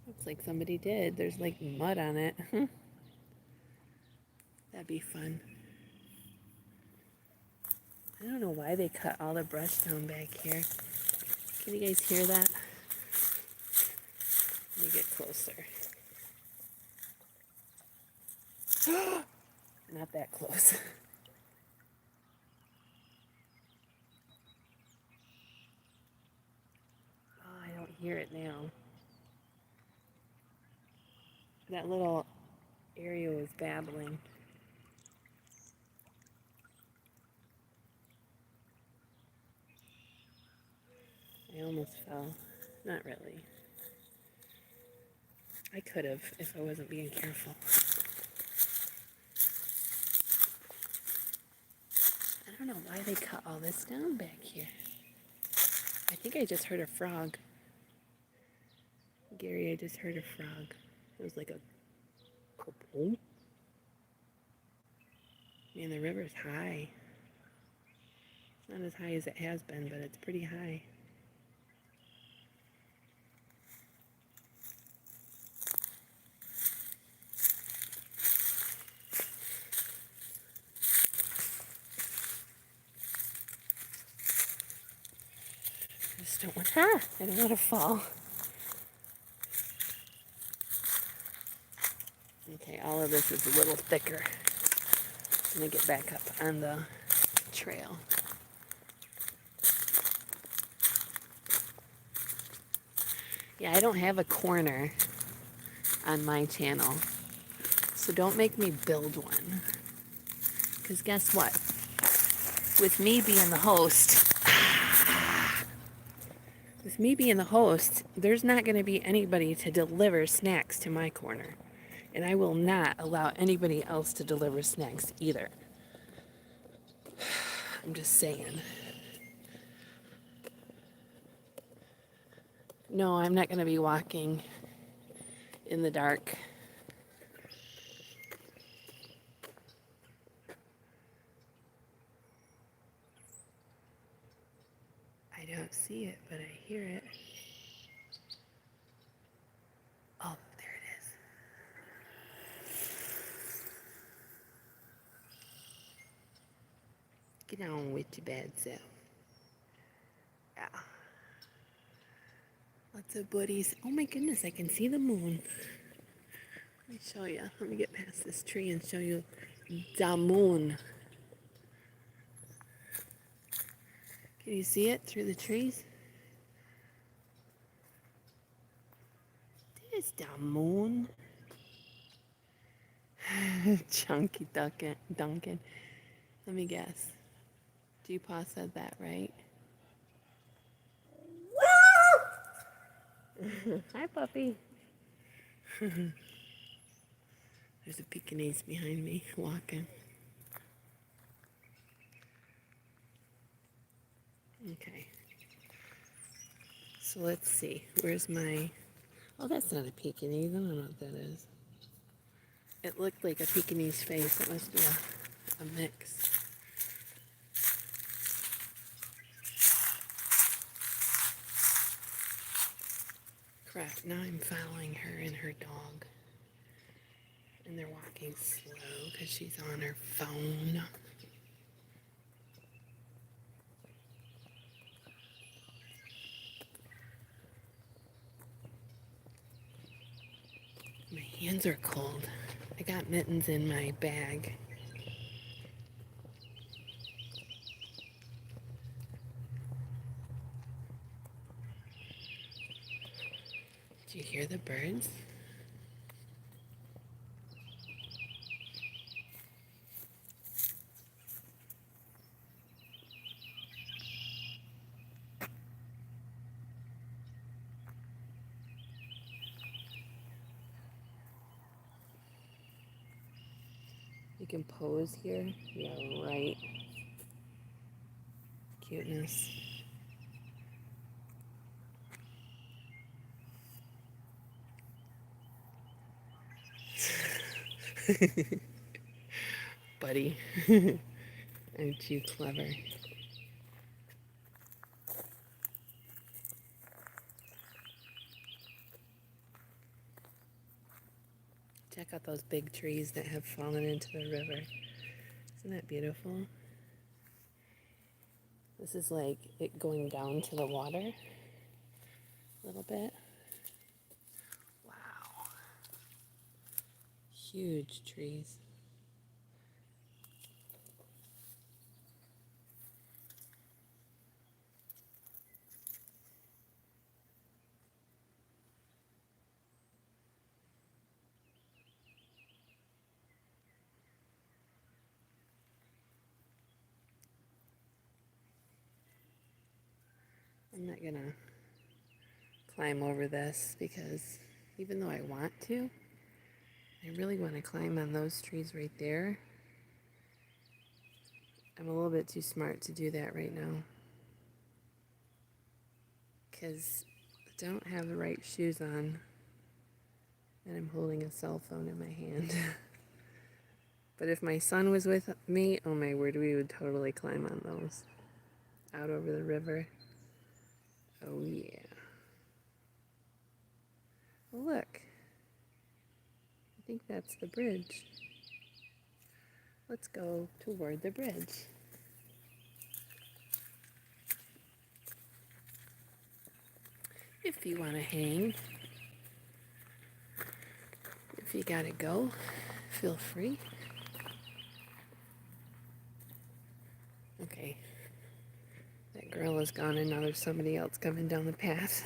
Looks like somebody did. There's like mud on it. That'd be fun. I don't know why they cut all the brush down back here. Can you guys hear that? Let me get closer. Not that close. Oh, I don't hear it now. That little area was babbling. I almost fell. Not really. I could have if I wasn't being careful. I don't know why they cut all this down back here. I think I just heard a frog. Gary, I just heard a frog. It was like a couple. Man, the river's high. It's not as high as it has been, but it's pretty high. just don't want, I don't want to fall. Okay, all of this is a little thicker. I'm gonna get back up on the trail. Yeah, I don't have a corner on my channel, so don't make me build one. Because guess what? With me being the host, there's not going to be anybody to deliver snacks to my corner. And I will not allow anybody else to deliver snacks either. I'm just saying. No, I'm not going to be walking in the dark. I don't see it, but I hear it. Oh, there it is. Get on with your bad self. Yeah. Lots of buddies. Oh my goodness, I can see the moon. Let me show you. Let me get past this tree and show you the moon. Can you see it through the trees? There's the moon. Chunky Duncan. Let me guess. G-Paw said that, right? Hi, puppy. There's a Pekingese behind me walking. Okay. So let's see. Where's my... Oh, that's not a Pekingese. I don't know what that is. It looked like a Pekingese face. It must be a mix. Crap, now I'm following her and her dog. And they're walking slow because she's on her phone. My hands are cold. I got mittens in my bag. Do you hear the birds? You can pose here. Yeah, right. Cuteness. Buddy. Aren't you clever? Check out those big trees that have fallen into the river. Isn't that beautiful? This is like it going down to the water a little bit. Wow. Huge trees. I'm not gonna climb over this because even though I want to, I really want to climb on those trees right there. I'm a little bit too smart to do that right now because I don't have the right shoes on and I'm holding a cell phone in my hand. But if my son was with me, oh my word, we would totally climb on those out over the river. Oh yeah. Oh, look. I think that's the bridge. Let's go toward the bridge. if you want to hang. If you gotta go, feel free. Okay, that girl is gone and now there's somebody else coming down the path.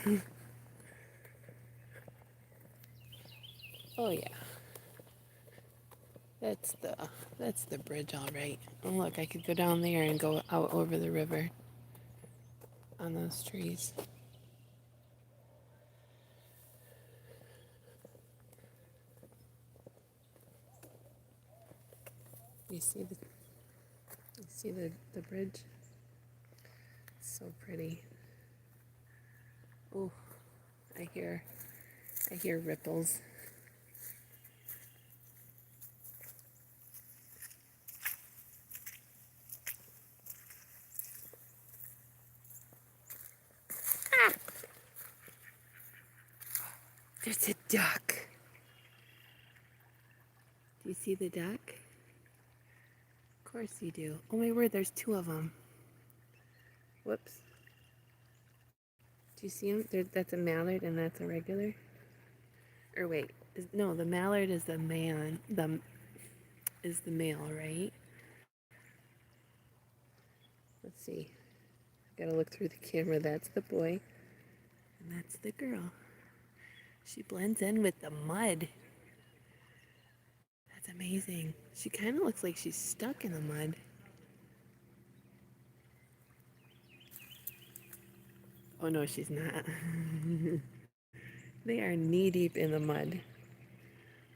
Oh yeah, that's the bridge, all right. Oh look, I could go down there and go out over the river on those trees. You see the bridge? It's so pretty. Oh, I hear ripples. Ah! There's a duck. Do you see the duck? Of course you do. Oh my word, there's two of them. Whoops. Do you see them? That's a mallard and that's a regular. Or wait, no, the mallard is the man. Is the male, right? Let's see. Gotta look through the camera. That's the boy, and that's the girl. She blends in with the mud. That's amazing. She kind of looks like she's stuck in the mud. Oh no, she's not. They are knee deep in the mud.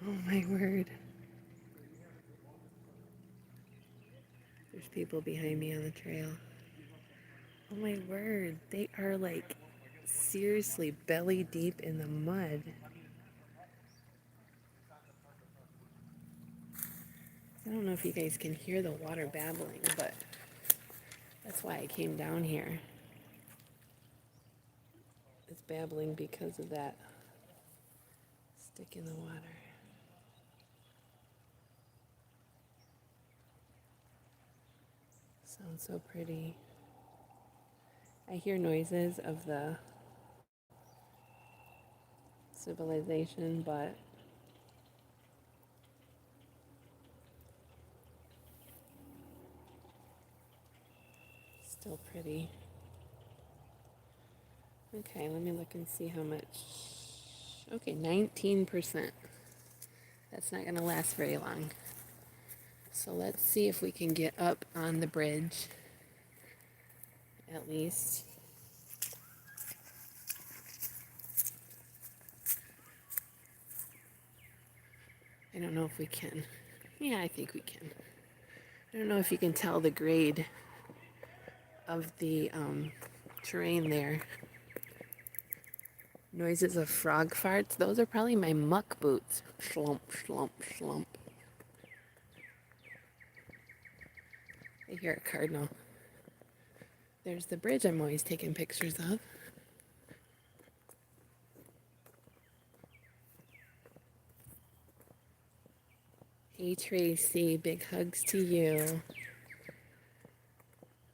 Oh my word. There's people behind me on the trail. Oh my word. They are like seriously belly deep in the mud. I don't know if you guys can hear the water babbling, but that's why I came down here. It's babbling because of that stick in the water. Sounds so pretty. I hear noises of the civilization, but still pretty. Okay, let me look and see how much. Okay, 19%. That's not going to last very long. So let's see if we can get up on the bridge, at least. I don't know if we can. Yeah, I think we can. I don't know if you can tell the grade of the terrain there. Noises of frog farts. Those are probably my muck boots. Slump, slump, slump. I hear a cardinal. There's the bridge I'm always taking pictures of. Hey Tracy, big hugs to you.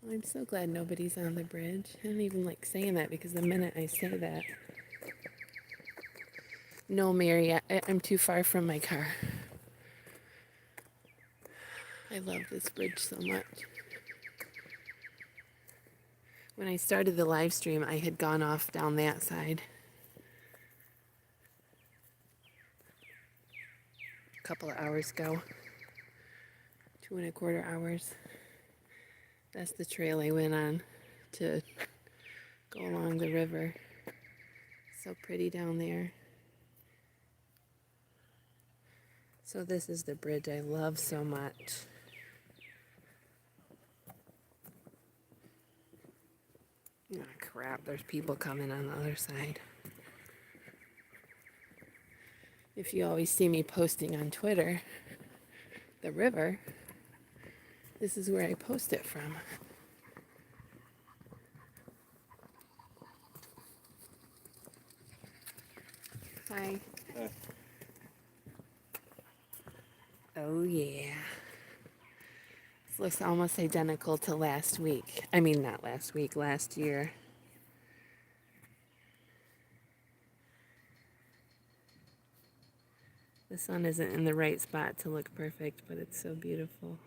Well, I'm so glad nobody's on the bridge. I don't even like saying that because the minute I say that. No, Mary, I'm too far from my car. I love this bridge so much. When I started the live stream, I had gone off down that side. A couple of hours ago. 2.25 hours. That's the trail I went on to go along the river. So pretty down there. So this is the bridge I love so much. Oh crap, there's people coming on the other side. If you always see me posting on Twitter, the river, this is where I post it from. Hi. Oh yeah. This looks almost identical to last week. I mean, not last week, last year. The sun isn't in the right spot to look perfect, but it's so beautiful.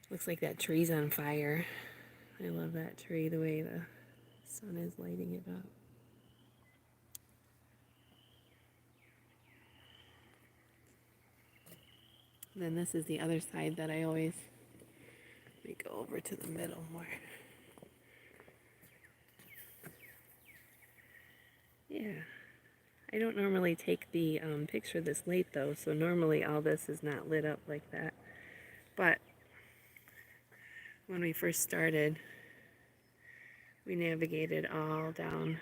Looks like that tree's on fire. I love that tree, the way the sun is lighting it up. And then this is the other side that I always, let me go over to the middle more. Yeah. I don't normally take the picture this late though, so normally all this is not lit up like that. But when we first started, we navigated all down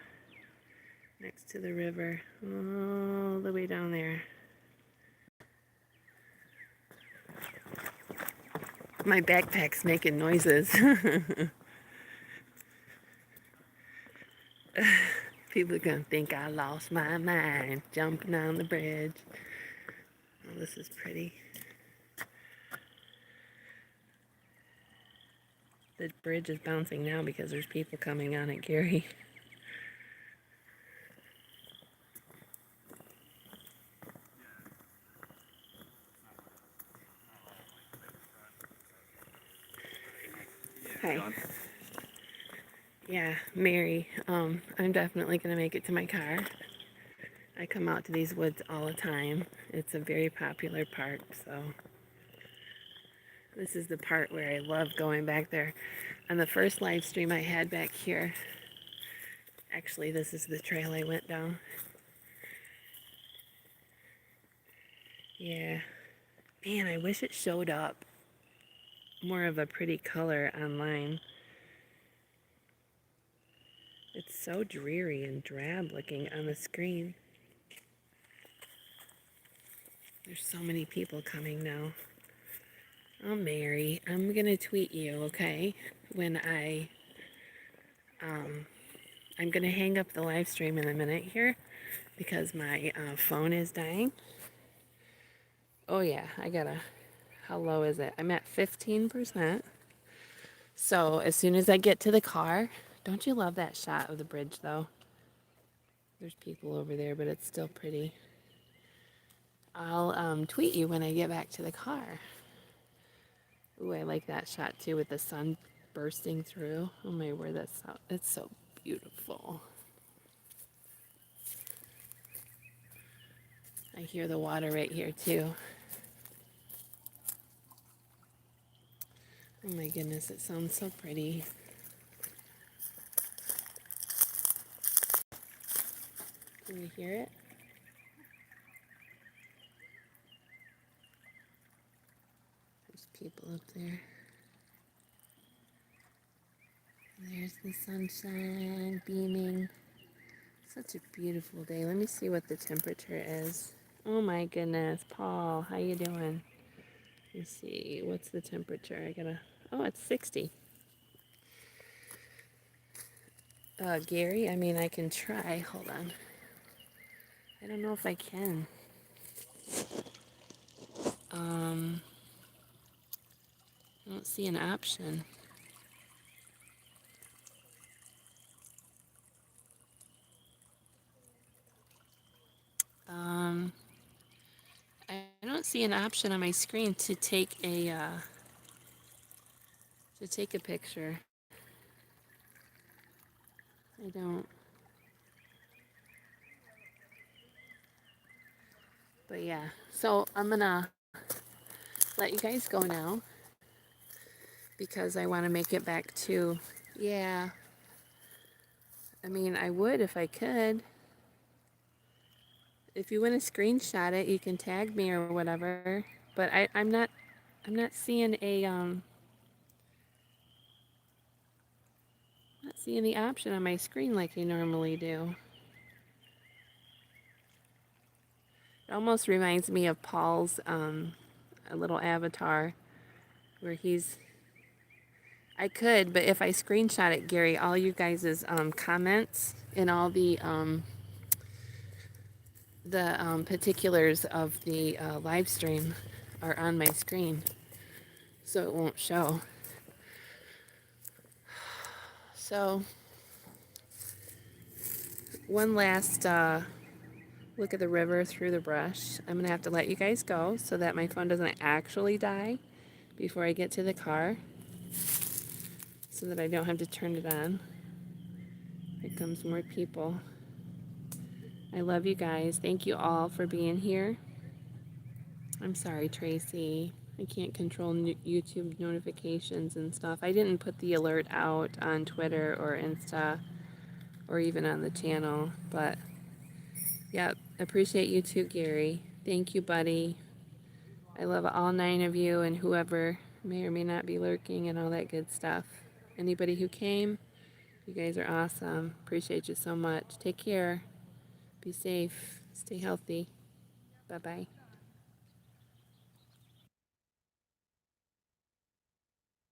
next to the river, all the way down there. My backpack's making noises. People are gonna think I lost my mind jumping on the bridge. Oh, this is pretty. The bridge is bouncing now because there's people coming on it, Gary. Hi. John. Yeah, Mary. I'm definitely gonna make it to my car. I come out to these woods all the time. It's a very popular park, so this is the part where I love going back there. On the first live stream I had back here, actually this is the trail I went down. Yeah. Man, I wish it showed up more of a pretty color online. It's so dreary and drab looking on the screen. There's so many people coming now. Oh, Mary, I'm gonna tweet you, okay? When I'm gonna hang up the live stream in a minute here because my phone is dying. Oh yeah, how low is it? I'm at 15%. So as soon as I get to the car, don't you love that shot of the bridge though? There's people over there, but it's still pretty. I'll tweet you when I get back to the car. Ooh, I like that shot too with the sun bursting through. Oh my word, it's so beautiful. I hear the water right here too. Oh my goodness, it sounds so pretty. Can you hear it? There's people up there. There's the sunshine beaming. Such a beautiful day. Let me see what the temperature is. Oh my goodness, Paul, how you doing? Let me see, what's the temperature? Oh, it's 60. Gary, I mean, I can try. Hold on. I don't know if I can. I don't see an option. I don't see an option on my screen to take a picture. I don't. But yeah, so I'm gonna let you guys go now because I want to make it back to, yeah. I mean, I would if I could. If you want to screenshot it, you can tag me or whatever. But I'm not seeing not seeing the option on my screen like I normally do. It almost reminds me of Paul's a little avatar where I could, but if I screenshot it, Gary, all you guys' comments and all the particulars of the live stream are on my screen, so it won't show. So one last look at the river through the brush. I'm going to have to let you guys go so that my phone doesn't actually die before I get to the car, so that I don't have to turn it on. Here comes more people. I love you guys. Thank you all for being here. I'm sorry, Tracy. I can't control YouTube notifications and stuff. I didn't put the alert out on Twitter or Insta or even on the channel, but yep, appreciate you too, Gary. Thank you, buddy. I love all 9 of you and whoever may or may not be lurking and all that good stuff. Anybody who came, you guys are awesome. Appreciate you so much. Take care. Be safe. Stay healthy. Bye-bye.